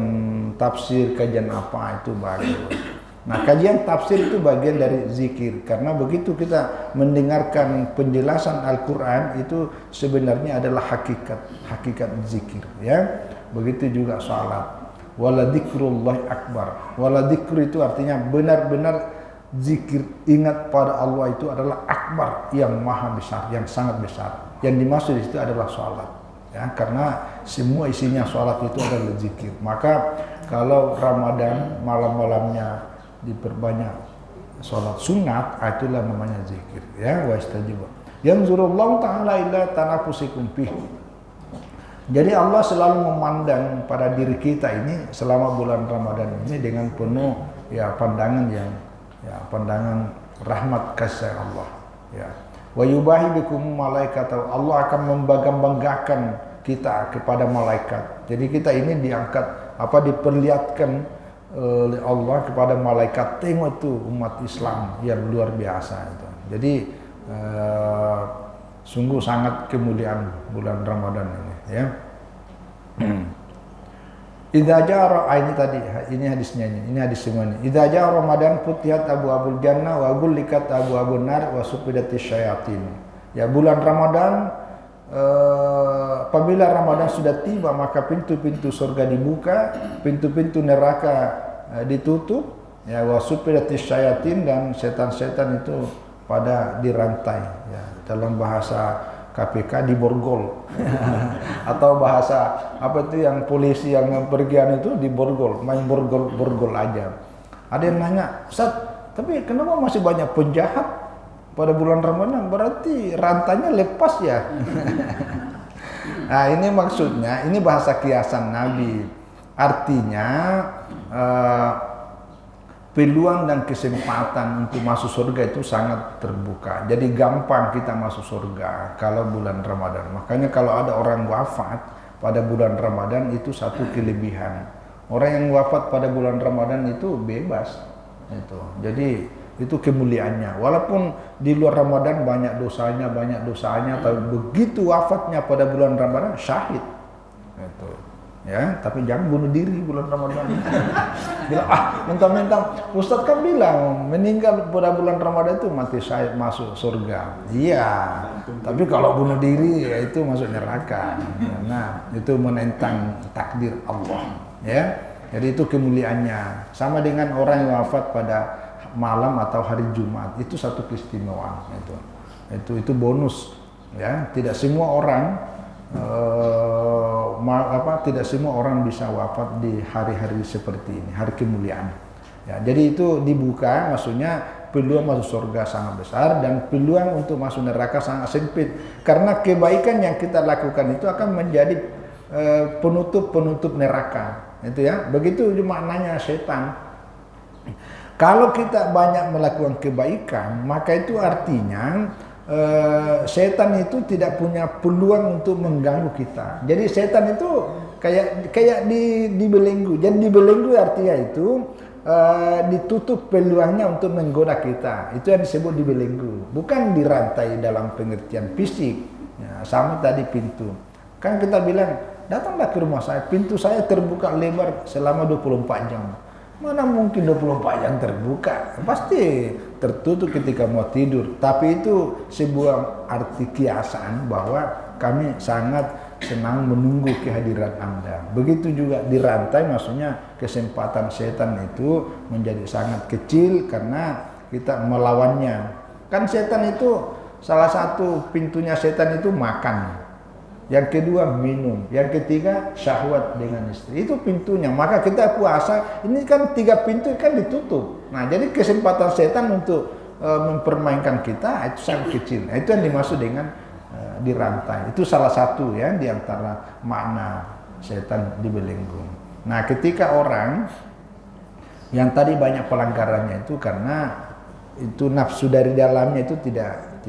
tafsir, kajian apa, itu bagus. Nah, kajian tafsir itu bagian dari zikir, karena begitu kita mendengarkan penjelasan Al-Quran itu sebenarnya adalah hakikat zikir, ya. Begitu juga salat. Wala dzikrullahi akbar. Wala dzikru itu artinya benar-benar zikir, ingat pada Allah itu adalah akbar, yang maha besar, yang sangat besar. Yang dimaksud di situ adalah sholat, ya, karena semua isinya sholat itu adalah zikir. Maka kalau Ramadan malam-malamnya diperbanyak sholat sunat, itulah namanya zikir, ya. Wa istajibu. Yanzurullahu ta'ala ila tanafusikum fih. Jadi Allah selalu memandang pada diri kita ini selama bulan Ramadan ini dengan penuh ya pandangan yang pandangan rahmat kasih Allah, ya. Wa yubahi bikum malaikat, Allah akan membangga-banggakan kita kepada malaikat. Jadi kita ini diangkat, diperlihatkan oleh Allah kepada malaikat. Tengok tuh umat Islam yang luar biasa itu. Jadi sungguh sangat kemuliaan bulan Ramadan ini, ya. Idza jaa ini tadi, ini hadisnya ini hadis semua ini. Idza jaa Ramadan futihat abwaabul jannah wa ghullikat abwaabun nar wa sufidatis syayatin. Ya, bulan Ramadan apabila Ramadan sudah tiba maka pintu-pintu surga dibuka, pintu-pintu neraka ditutup, ya, wa sufidatis syayatin, dan setan-setan itu pada dirantai, ya, dalam bahasa KPK diborgol atau bahasa apa itu yang polisi yang pergian itu diborgol, main borgol aja. Ada yang nanya, Ustaz, tapi kenapa masih banyak penjahat pada bulan Ramadan? Berarti rantainya lepas ya? Nah, ini maksudnya, ini bahasa kiasan Nabi. Artinya peluang dan kesempatan untuk masuk surga itu sangat terbuka. Jadi gampang kita masuk surga kalau bulan Ramadan. Makanya kalau ada orang wafat pada bulan Ramadan itu satu kelebihan. Orang yang wafat pada bulan Ramadan itu bebas. Itu. Jadi itu kemuliaannya. Walaupun di luar Ramadan banyak dosanya, tapi begitu wafatnya pada bulan Ramadan syahid. Itu. Ya, tapi jangan bunuh diri bulan Ramadan. Bilang, mentang-mentang Ustadz kan bilang meninggal pada bulan Ramadan itu mati syahid masuk surga. Iya, tapi kalau bunuh diri ya itu masuk neraka. Nah, itu menentang takdir Allah. Ya, jadi itu kemuliaannya. Sama dengan orang yang wafat pada malam atau hari Jumat, itu satu keistimewaan. Itu bonus. Ya, tidak semua orang tidak semua orang bisa wafat di hari-hari seperti ini, hari kemuliaan. Ya, jadi itu dibuka, maksudnya peluang masuk surga sangat besar dan peluang untuk masuk neraka sangat sempit. Karena kebaikan yang kita lakukan itu akan menjadi penutup neraka. Itu ya, begitu maknanya setan. Kalau kita banyak melakukan kebaikan, maka itu artinya setan itu tidak punya peluang untuk mengganggu kita. Jadi setan itu kayak dibelenggu. Jadi dibelenggu artinya itu ditutup peluangnya untuk menggoda kita. Itu yang disebut dibelenggu. Bukan dirantai dalam pengertian fisik. Ya, sama tadi pintu. Kan kita bilang, datanglah ke rumah saya, pintu saya terbuka lebar selama 24 jam. Mana mungkin 24 jam terbuka? Pasti tertutup ketika mau tidur. Tapi itu sebuah arti kiasan bahwa kami sangat senang menunggu kehadiran Anda. Begitu juga dirantai, maksudnya kesempatan setan itu menjadi sangat kecil karena kita melawannya. Kan setan itu salah satu pintunya setan itu makan. Yang kedua minum, yang ketiga syahwat dengan istri. Itu pintunya. Maka kita puasa, ini kan 3 pintu kan ditutup. Nah, jadi kesempatan setan untuk mempermainkan kita itu sangat kecil. Nah, itu yang dimaksud dengan dirantai. Itu salah satu ya di antara makna setan dibelenggu. Nah, ketika orang yang tadi banyak pelanggarannya itu karena itu nafsu dari dalamnya itu tidak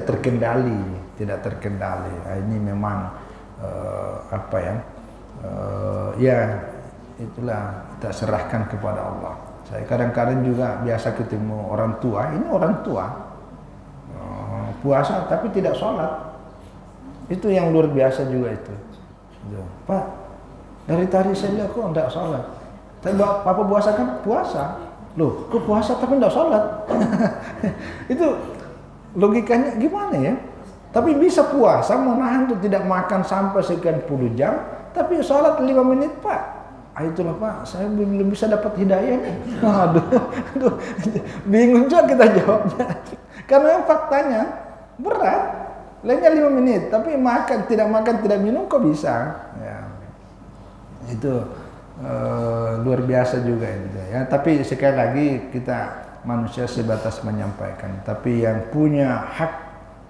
terkendali. Nah, ini memang ya itulah kita serahkan kepada Allah. Saya kadang-kadang juga biasa ketemu orang tua, ini orang tua puasa tapi tidak sholat. Itu yang luar biasa juga itu. Pak, dari tadi saya lihat kok tidak sholat. Tapi Papa puasa kan? Puasa. Loh, kok puasa tapi tidak sholat? Itu logikanya gimana ya? Tapi bisa puasa, menahan untuk tidak makan sampai sekian puluh jam, tapi sholat 5 menit Pak. Itulah Pak, saya belum bisa dapat hidayahnya. Aduh, bingung juga kita jawabnya. Karena faktanya berat, lainnya 5 menit, tapi tidak makan, tidak minum kok bisa? Ya, itu luar biasa juga itu ya. Tapi sekali lagi kita manusia sebatas menyampaikan. Tapi yang punya hak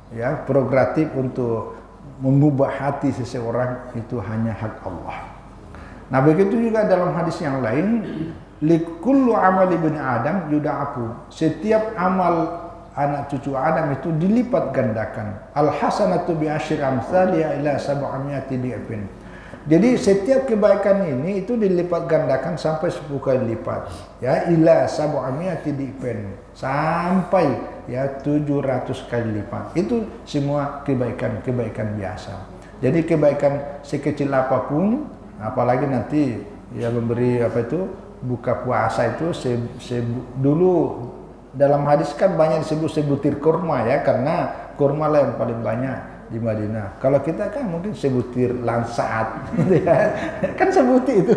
ya prerogatif untuk mengubah hati seseorang itu hanya hak Allah. Nah, begitu juga dalam hadis yang lain, likullu amali ibn Adam yuda'afu. Setiap amal anak cucu Adam itu dilipat gandakan. Al hasanatu bi asyri amsalha ila 700 di'fin. Jadi setiap kebaikan ini itu dilipat gandakan sampai 10 kali lipat. Ya, ila 700 di'fin. Sampai ya 700 kali lipat. Itu semua kebaikan biasa. Jadi kebaikan sekecil apapun Apalagi nanti ya memberi apa itu buka puasa itu dulu dalam hadis kan banyak disebut sebutir kurma ya, karena kurma lah yang paling banyak di Madinah. Kalau kita kan mungkin sebutir lansat gitu ya. Kan sebutir itu.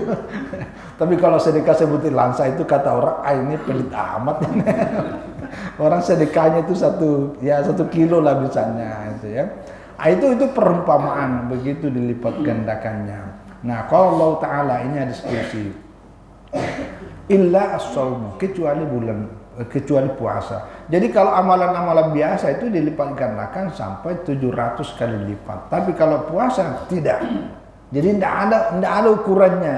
Tapi kalau sedekah sebutir lansat itu kata orang, ini pelit amat. Orang sedekahnya itu 1 kilo lah misalnya itu ya. Itu perumpamaan, begitu dilipat gandakannya. Nah, kalau Allah Ta'ala ini ada diskusi illa as-shaum, kecuali puasa. Jadi kalau amalan-amalan biasa itu dilipat gandakan sampai 700 kali lipat. Tapi kalau puasa tidak. Jadi tidak ada ukurannya.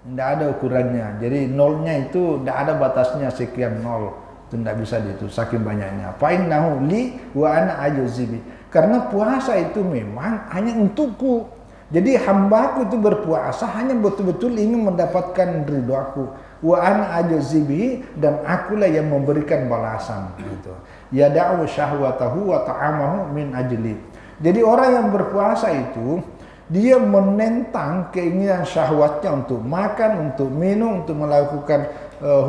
Tidak ada ukurannya. Jadi nolnya itu tidak ada batasnya sekian nol. Itu tidak bisa itu saking banyaknya. Fa innahu li wa ana ajuzibi. Karena puasa itu memang hanya untukku. Jadi hambaku itu berpuasa hanya betul-betul ingin mendapatkan ridho aku. Wa ana ajazibi, dan akulah yang memberikan balasan gitu. Yada'u syahwatahu wa ta'amahu min ajli. Jadi orang yang berpuasa itu dia menentang keinginan syahwatnya untuk makan, untuk minum, untuk melakukan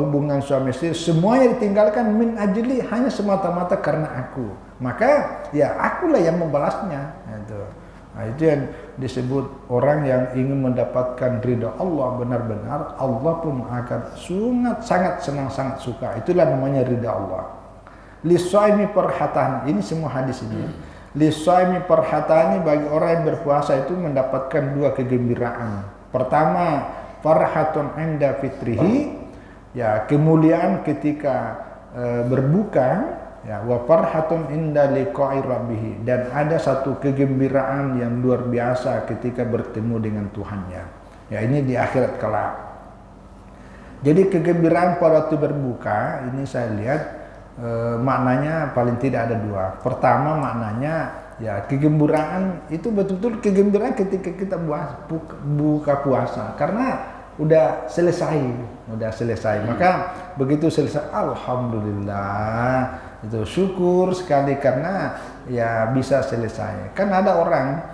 hubungan suami istri, semuanya ditinggalkan min ajli, hanya semata-mata karena aku. Maka ya akulah yang membalasnya gitu. Nah, itu yang disebut orang yang ingin mendapatkan ridha Allah benar-benar, Allah pun akan sangat senang, sangat suka. Itulah namanya ridha Allah. Lisaimi perhatan, ini semua hadis ini. Lisaimi perhatan, bagi orang yang berpuasa itu mendapatkan 2 kegembiraan. Pertama, farhatun inda fitrihi, ya kemuliaan ketika berbuka. Ya, wa farhatun inda liqa'i rabbih, dan ada satu kegembiraan yang luar biasa ketika bertemu dengan Tuhannya. Ya, ini di akhirat kelak. Jadi kegembiraan pada waktu berbuka ini saya lihat maknanya paling tidak ada 2. Pertama maknanya ya kegembiraan itu betul-betul kegembiraan ketika kita buka puasa, karena udah selesai. Maka begitu selesai, alhamdulillah, itu syukur sekali karena ya bisa selesai. Kan ada orang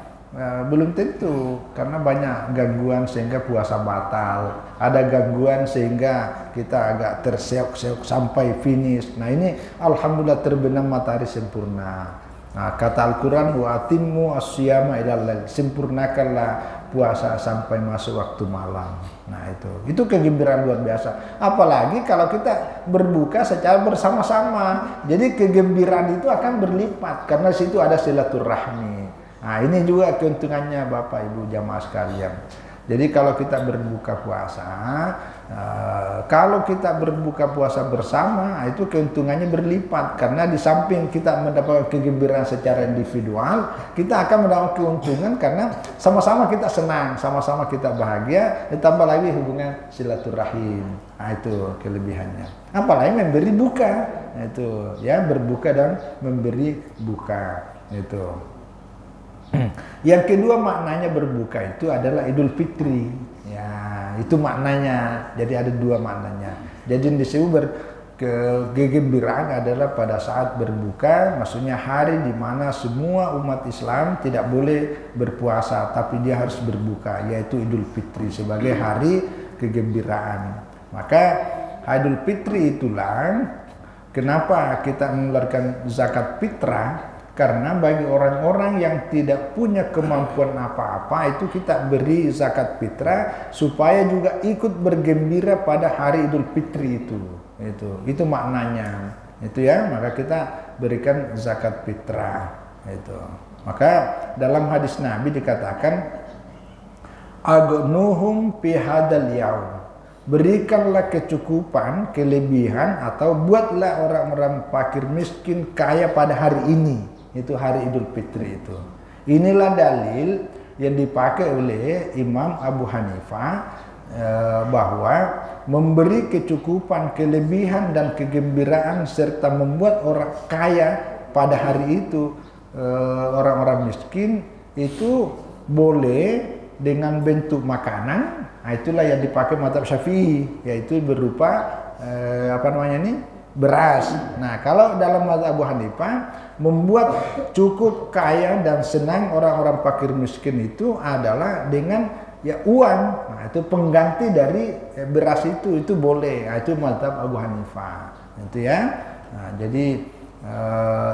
belum tentu, karena banyak gangguan sehingga puasa batal, ada gangguan sehingga kita agak terseok-seok sampai finish. Nah ini alhamdulillah terbenam matahari sempurna. Nah, kata Al-Quran, wa atimmu as-siyama ilal lail, sempurnakanlah puasa sampai masuk waktu malam. Nah itu kegembiraan luar biasa. Apalagi kalau kita berbuka secara bersama-sama, jadi kegembiraan itu akan berlipat karena situ ada silaturahmi. Nah ini juga keuntungannya Bapak Ibu jamaah sekalian. Jadi kalau kita berbuka puasa, bersama, itu keuntungannya berlipat, karena di samping kita mendapatkan kegembiraan secara individual, kita akan mendapat keuntungan karena sama-sama kita senang, sama-sama kita bahagia, ditambah lagi hubungan silaturahim. Nah itu kelebihannya. Apalagi memberi buka, nah, itu ya berbuka dan memberi buka itu. Yang kedua maknanya berbuka itu adalah Idul Fitri. Ya, itu maknanya. Jadi ada 2 maknanya. Jadi disebut kegembiraan adalah pada saat berbuka, maksudnya hari di mana semua umat Islam tidak boleh berpuasa, tapi dia harus berbuka, yaitu Idul Fitri sebagai hari kegembiraan. Maka Idul Fitri itulah kenapa kita mengeluarkan zakat fitrah. Karena bagi orang-orang yang tidak punya kemampuan apa-apa, itu kita beri zakat fitrah supaya juga ikut bergembira pada hari Idul Fitri itu. Itu maknanya. Itu ya, maka kita berikan zakat fitrah itu. Maka dalam hadis Nabi dikatakan agnuhum fi hadzal yaum. Berikanlah kecukupan, kelebihan, atau buatlah orang-orang fakir miskin kaya pada hari ini. Itu hari Idul Fitri itu. Inilah dalil yang dipakai oleh Imam Abu Hanifah bahwa memberi kecukupan, kelebihan, dan kegembiraan serta membuat orang kaya pada hari itu, orang-orang miskin itu boleh dengan bentuk makanan. Nah, itulah yang dipakai mazhab Syafi'i, yaitu berupa beras. Nah, kalau dalam mazhab Abu Hanifah, membuat cukup kaya dan senang orang-orang fakir miskin itu adalah dengan ya uang. Nah, itu pengganti dari beras itu boleh. Nah, itu mazhab Abu Hanifah. Itu ya. Nah, jadi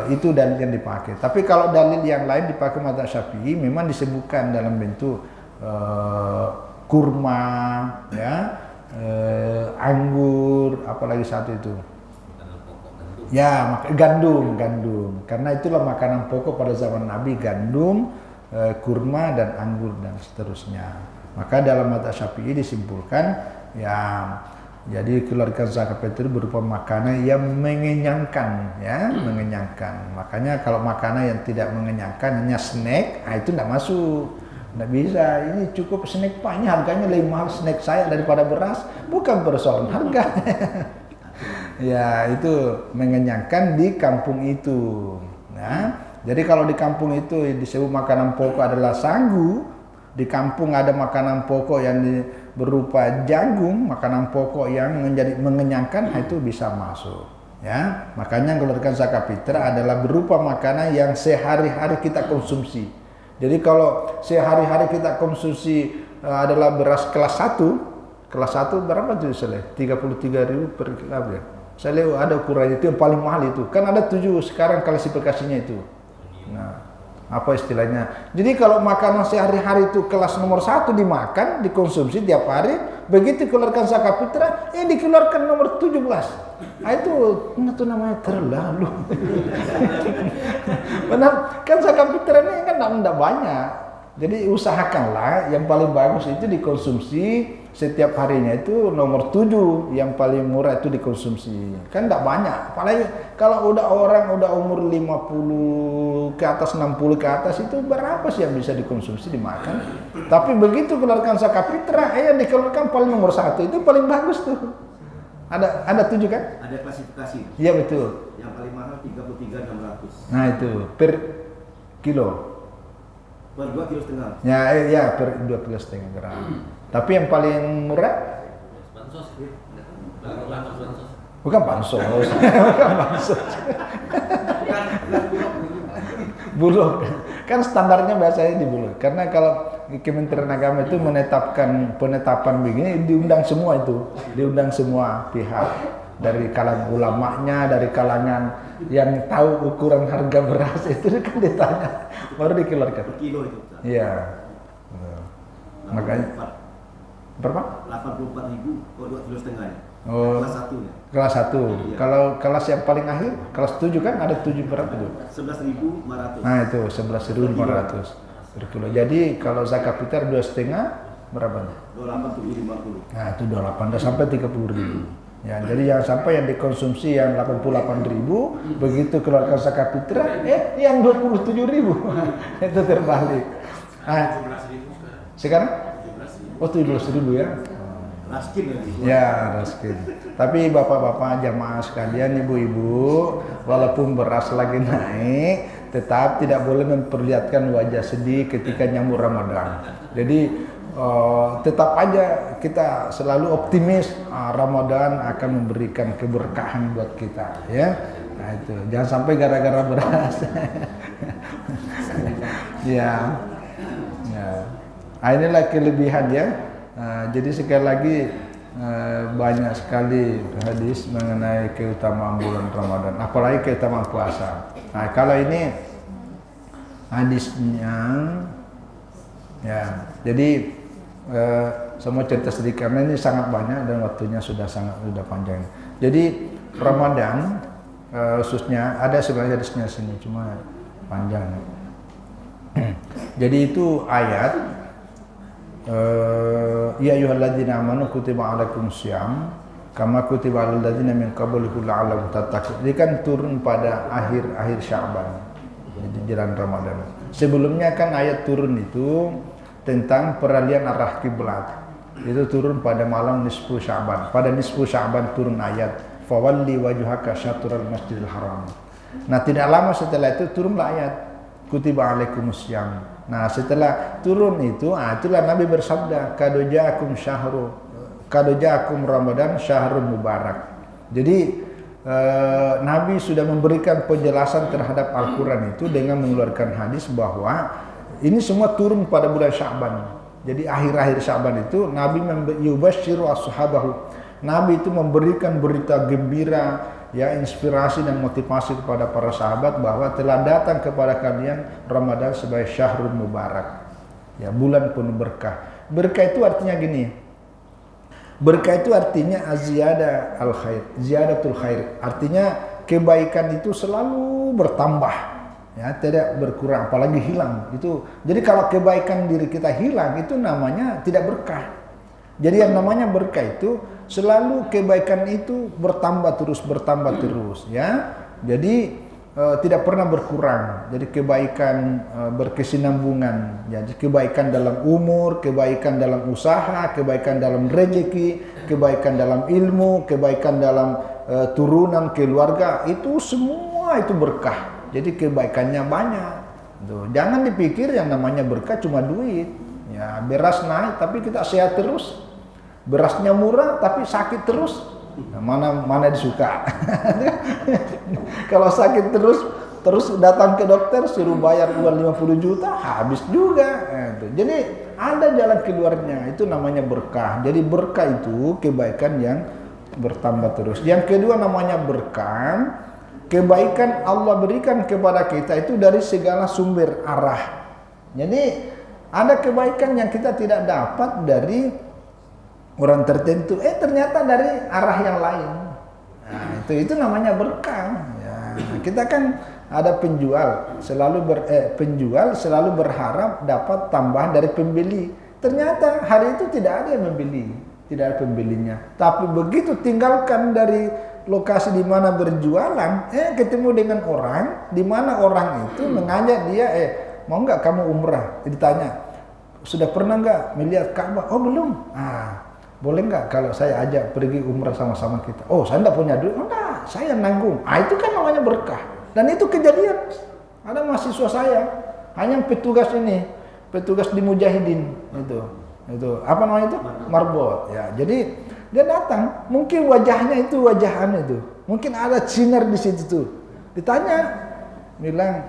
itu dalil yang dipakai. Tapi kalau dalil yang lain dipakai mazhab Syafi'i memang disebutkan dalam bentuk kurma, ya, anggur, apalagi satu itu. Ya, gandum. Karena itulah makanan pokok pada zaman Nabi, gandum, kurma dan anggur dan seterusnya. Maka dalam mazhab Syafi'i disimpulkan ya, jadi keluarkan zakat fitrah berupa makanan yang mengenyangkan, ya, mengenyangkan. Makanya kalau makanan yang tidak mengenyangkan hanya snack, itu tidak masuk. Tidak bisa, ini cukup snack Pak, ini harganya lebih mahal snack saya daripada beras. Bukan persoalan harga. Ya, itu mengenyangkan di kampung itu. Nah, jadi kalau di kampung itu disebut makanan pokok adalah sagu, di kampung ada makanan pokok yang berupa jagung, makanan pokok yang menjadi mengenyangkan, itu bisa masuk. Ya, makanya keluarkan zakat fitrah adalah berupa makanan yang sehari-hari kita konsumsi. Jadi kalau sehari-hari kita konsumsi adalah beras kelas 1 berapa tuh Saleh? 33.000 per kilo ya. Saya lihat ada ukuran itu yang paling mahal itu. Kan ada 7 sekarang klasifikasinya itu. Nah, apa istilahnya? Jadi kalau makanan sehari-hari itu kelas nomor 1 dimakan, dikonsumsi tiap hari, begitu keluarkan zakat fitrah, dikeluarkan nomor 17. Nah, itu namanya terlalu. Benar, kan zakat fitrah ini kan tidak banyak. Jadi usahakanlah yang paling bagus itu dikonsumsi setiap harinya itu nomor 7, yang paling murah itu dikonsumsi. Kan tidak banyak. Apalagi kalau orang udah umur 50 ke atas, 60 ke atas, itu berapa sih yang bisa dikonsumsi dimakan? Tapi begitu keluarkan zakat fitrah, yang dikeluarkan paling nomor 1 itu paling bagus tuh. Ada 7 kan? Ada klasifikasi. Iya betul. Yang paling mahal 33.600. Nah itu per kilo. Per 2,5 kilo. Ya per 2,5 kilo gram. Tapi yang paling murah? Bansos. Bukan bansos. Bukan bansos. Bulog. Kan standarnya biasanya di Bulog. Karena kalau Kementerian Agama itu penetapan begini, diundang semua itu. Diundang semua pihak. Dari kalangan ulamanya, dari kalangan yang tahu ukuran harga beras itu kan ditanya, baru dikeluarkan. Per kilo itu. Iya. Makanya berapa? 84.000 kok 2,5 kilo ya. Oh, Kelas 1 ya. kelas 1. Iya. Kalau kelas yang paling akhir, kelas 7 kan ada 7 berapa tuh? 11.500. Nah, itu 11.500 per kilo. Jadi kalau zakat fitrah 2,5 berapa nih? 28.750. Nah, itu 28 udah sampai 30.000. Ya, jadi jangan sampai yang dikonsumsi yang 88.000 begitu keluarkan zakat fitrah, yang 27.000 itu terbalik. Ah, sekarang? Oh 17.000 ya? Raskin ya. Ya, raskin. Tapi bapak-bapak jamaah sekalian, ibu-ibu, walaupun beras lagi naik, tetap tidak boleh memperlihatkan wajah sedih ketika nyambut Ramadan. Jadi tetap aja kita selalu optimis, Ramadan akan memberikan keberkahan buat kita, ya. Nah itu, jangan sampai gara-gara beras. Ya. Nah, inilah kelebihan ya. Jadi sekali lagi banyak sekali hadis mengenai keutamaan bulan Ramadan, apalagi keutamaan puasa. Nah kalau ini hadisnya, ya. Jadi semua cerita sedikit karena ini sangat banyak dan waktunya sudah panjang. Jadi Ramadan khususnya ada sebenarnya hadisnya sini, cuma panjang. Jadi itu ayat ya ayyuhalladzina amanu kutiba alaikumussyam kama kutiba alal ladzina min qablikum la'allakum tattaqun. Ini kan turun pada akhir Sya'ban, jadi jalan Ramadan. Sebelumnya kan ayat turun itu tentang peralihan arah kiblat. Itu turun pada malam nisfu Sya'ban. Pada nisfu Sya'ban turun ayat fawalli wajhaka syatral masjidil haram. Nah, tidak lama setelah itu turunlah ayat kutiba alaikumussyam. Nah, setelah turun itu, itulah Nabi bersabda, qad ja'akum Ramadan syahrun mubarak. Jadi Nabi sudah memberikan penjelasan terhadap Al-Quran itu dengan mengeluarkan hadis bahwa ini semua turun pada bulan Sya'ban. Jadi akhir-akhir Syaban itu Nabi yubashiru ashabahu. Nabi itu memberikan berita gembira, ya, inspirasi dan motivasi kepada para sahabat bahwa telah datang kepada kalian Ramadan sebagai syahrul mubarak. Ya, bulan penuh berkah. Berkah itu artinya gini. Berkah itu artinya aziyada al khair, ziyadatul khair. Artinya kebaikan itu selalu bertambah. Ya, tidak berkurang, apalagi hilang. Itu jadi kalau kebaikan diri kita hilang itu namanya tidak berkah. Jadi yang namanya berkah itu selalu kebaikan itu bertambah terus, ya. Jadi tidak pernah berkurang. Jadi kebaikan berkesinambungan. Jadi kebaikan dalam umur, kebaikan dalam usaha, kebaikan dalam rezeki, kebaikan dalam ilmu, kebaikan dalam turunan keluarga, itu semua itu berkah. Jadi kebaikannya banyak. Tuh, jangan dipikir yang namanya berkah cuma duit. Ya, beras naik tapi kita sehat terus. Berasnya murah tapi sakit terus. Nah, mana disuka. Kalau sakit terus datang ke dokter suruh bayar uang 50 juta, habis juga. Jadi ada jalan keluarnya. Itu namanya berkah. Jadi berkah itu kebaikan yang bertambah terus. Yang kedua namanya berkah, kebaikan Allah berikan kepada kita itu dari segala sumber arah. Jadi ada kebaikan yang kita tidak dapat dari orang tertentu, ternyata dari arah yang lain. Nah, itu namanya berkah. Ya, kita kan ada penjual selalu berharap dapat tambahan dari pembeli. Ternyata hari itu tidak ada yang membeli, tidak ada pembelinya. Tapi begitu tinggalkan dari lokasi di mana berjualan, ketemu dengan orang, di mana orang itu mengajak dia, mau nggak kamu umrah? Ditanya, sudah pernah nggak melihat Ka'bah? Oh belum. Boleh nggak kalau saya ajak pergi umrah sama-sama kita? Oh saya nggak punya duit. Enggak, saya nanggung. Itu kan namanya berkah. Dan itu kejadian. Ada mahasiswa saya, hanya petugas di Mujahidin itu apa namanya itu? Marbot. Ya, jadi dia datang, mungkin wajahnya itu wajahan itu, mungkin ada sinar di situ tuh. Ditanya, bilang,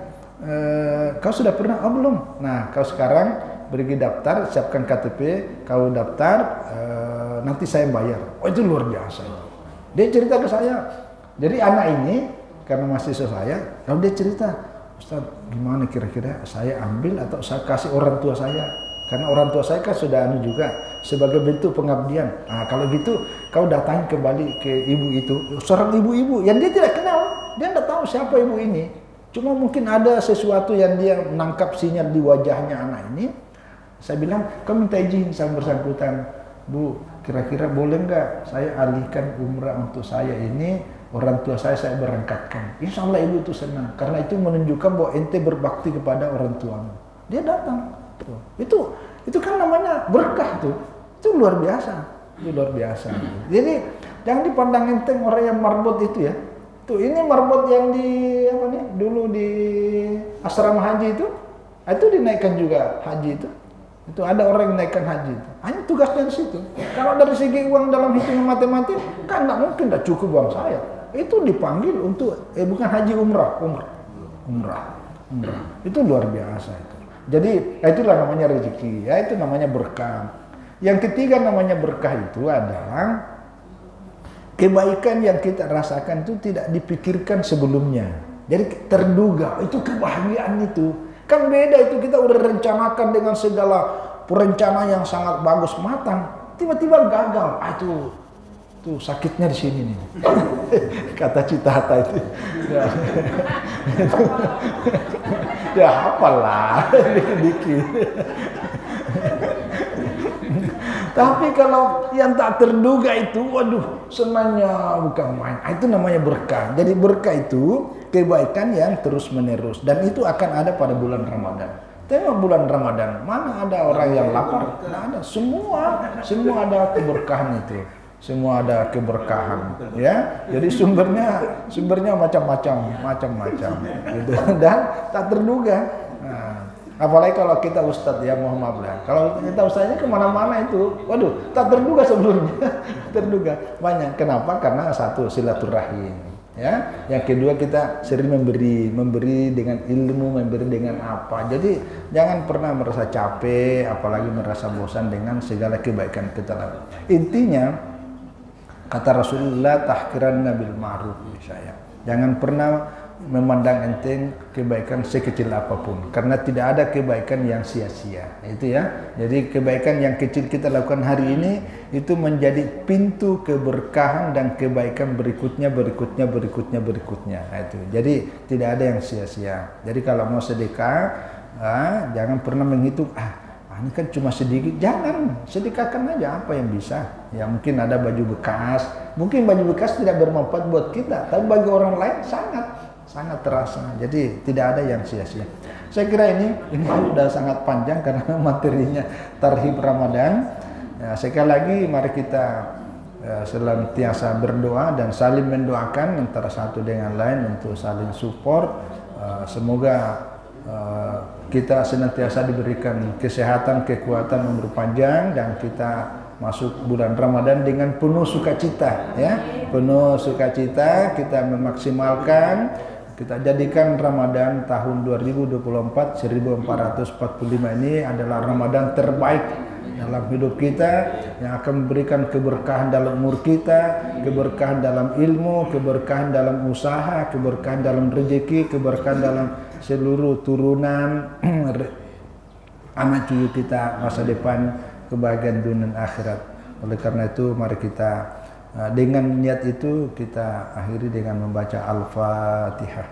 kau sudah pernah? Oh belum. Nah, kau sekarang pergi daftar, siapkan KTP, kau daftar, nanti saya bayar. Oh itu luar biasa. Dia cerita ke saya. Jadi anak ini karena mahasiswa saya, lalu dia cerita, Ustaz, gimana kira-kira saya ambil atau saya kasih orang tua saya? Karena orang tua saya kan sudah juga sebagai bentuk pengabdian. Nah kalau gitu kau datang kembali ke ibu itu, seorang ibu-ibu yang dia tidak kenal, dia tidak tahu siapa ibu ini. Cuma mungkin ada sesuatu yang dia menangkap sinyal di wajahnya anak ini. Saya bilang, kau minta izin sama bersangkutan, Bu, kira-kira boleh nggak saya alihkan umrah untuk saya ini, orang tua saya berangkatkan. Insya Allah ibu itu senang, karena itu menunjukkan bahwa ente berbakti kepada orang tuamu. Dia datang. Itu kan namanya berkah tuh. Itu luar biasa. Jadi jangan dipandang enteng orang yang marbot itu ya. Tuh ini marbot yang dulu di asrama haji itu dinaikkan juga haji itu. Itu ada orang yang naikkan haji itu. Hanya tugasnya di situ. Kalau dari segi uang dalam hitungan matematik kan nggak mungkin tidak cukup uang saya. Itu dipanggil untuk bukan haji umrah. Itu luar biasa itu. Jadi itulah namanya rezeki, ya itu namanya berkah. Yang ketiga namanya berkah itu adalah kebaikan yang kita rasakan itu tidak dipikirkan sebelumnya. Jadi terduga, itu kebahagiaan itu. Kan beda itu kita udah rencanakan dengan segala perencanaan yang sangat bagus matang, tiba-tiba gagal. Tuh sakitnya di sini nih. Kata Citata itu. Ya apalah dikit-dikit. Tapi kalau yang tak terduga itu, waduh, senangnya bukan main. Itu namanya berkah. Jadi berkah itu kebaikan yang terus menerus dan itu akan ada pada bulan Ramadan. Tengok bulan Ramadan, mana ada orang yang lapar? Tidak ada. Semua ada keberkahan itu. Semua ada keberkahan, ya. Jadi sumbernya macam-macam, gitu. Dan tak terduga. Nah, apalagi kalau kita ustadz ya, mohon maaf lah. Kalau kita ustadznya kemana-mana itu, waduh, tak terduga sebelumnya, terduga banyak. Kenapa? Karena satu silaturahim. Ya, yang kedua kita sering memberi dengan ilmu, memberi dengan apa. Jadi jangan pernah merasa capek, apalagi merasa bosan dengan segala kebaikan kita lakukan. Intinya kata Rasulullah, tahqiranna bil ma'ruf saya. Jangan pernah memandang enteng kebaikan sekecil apapun, karena tidak ada kebaikan yang sia-sia. Itu ya. Jadi kebaikan yang kecil kita lakukan hari ini itu menjadi pintu keberkahan dan kebaikan berikutnya. Nah, itu. Jadi tidak ada yang sia-sia. Jadi kalau mau sedekah, jangan pernah menghitung ini kan cuma sedikit. Jangan, sedekahkan aja apa yang bisa. Ya mungkin ada baju bekas, mungkin baju bekas tidak bermanfaat buat kita, tapi bagi orang lain sangat terasa. Jadi tidak ada yang sia-sia. Saya kira ini sudah sangat panjang karena materinya tarhib Ramadan. Ya, sekali lagi mari kita senantiasa berdoa dan saling mendoakan antara satu dengan lain untuk saling support. Semoga kita senantiasa diberikan kesehatan, kekuatan, umur panjang, dan kita masuk bulan Ramadan dengan penuh sukacita, ya. Penuh sukacita kita memaksimalkan, kita jadikan Ramadan tahun 2024 1445 ini adalah Ramadan terbaik dalam hidup kita, yang akan memberikan keberkahan dalam umur kita, keberkahan dalam ilmu, keberkahan dalam usaha, keberkahan dalam rezeki, keberkahan dalam seluruh turunan anak cucu kita, masa depan, kebahagiaan dunia dan akhirat. Oleh karena itu mari kita dengan niat itu kita akhiri dengan membaca Al-Fatihah.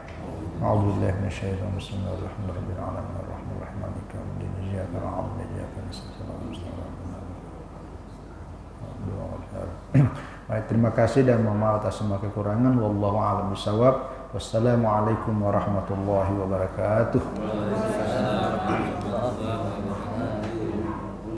A'udzubillahi minasyaitonir rajim. Bismillahirrahmanirrahim. Arrahmanirrahim. Maliki yaumiddin. Iyyaka na'budu wa iyyaka nasta'in. Baik, terima kasih dan mohon maaf atas semua kekurangan. Wallahu a'lam bishawab. Wassalamualaikum warahmatullahi wabarakatuh.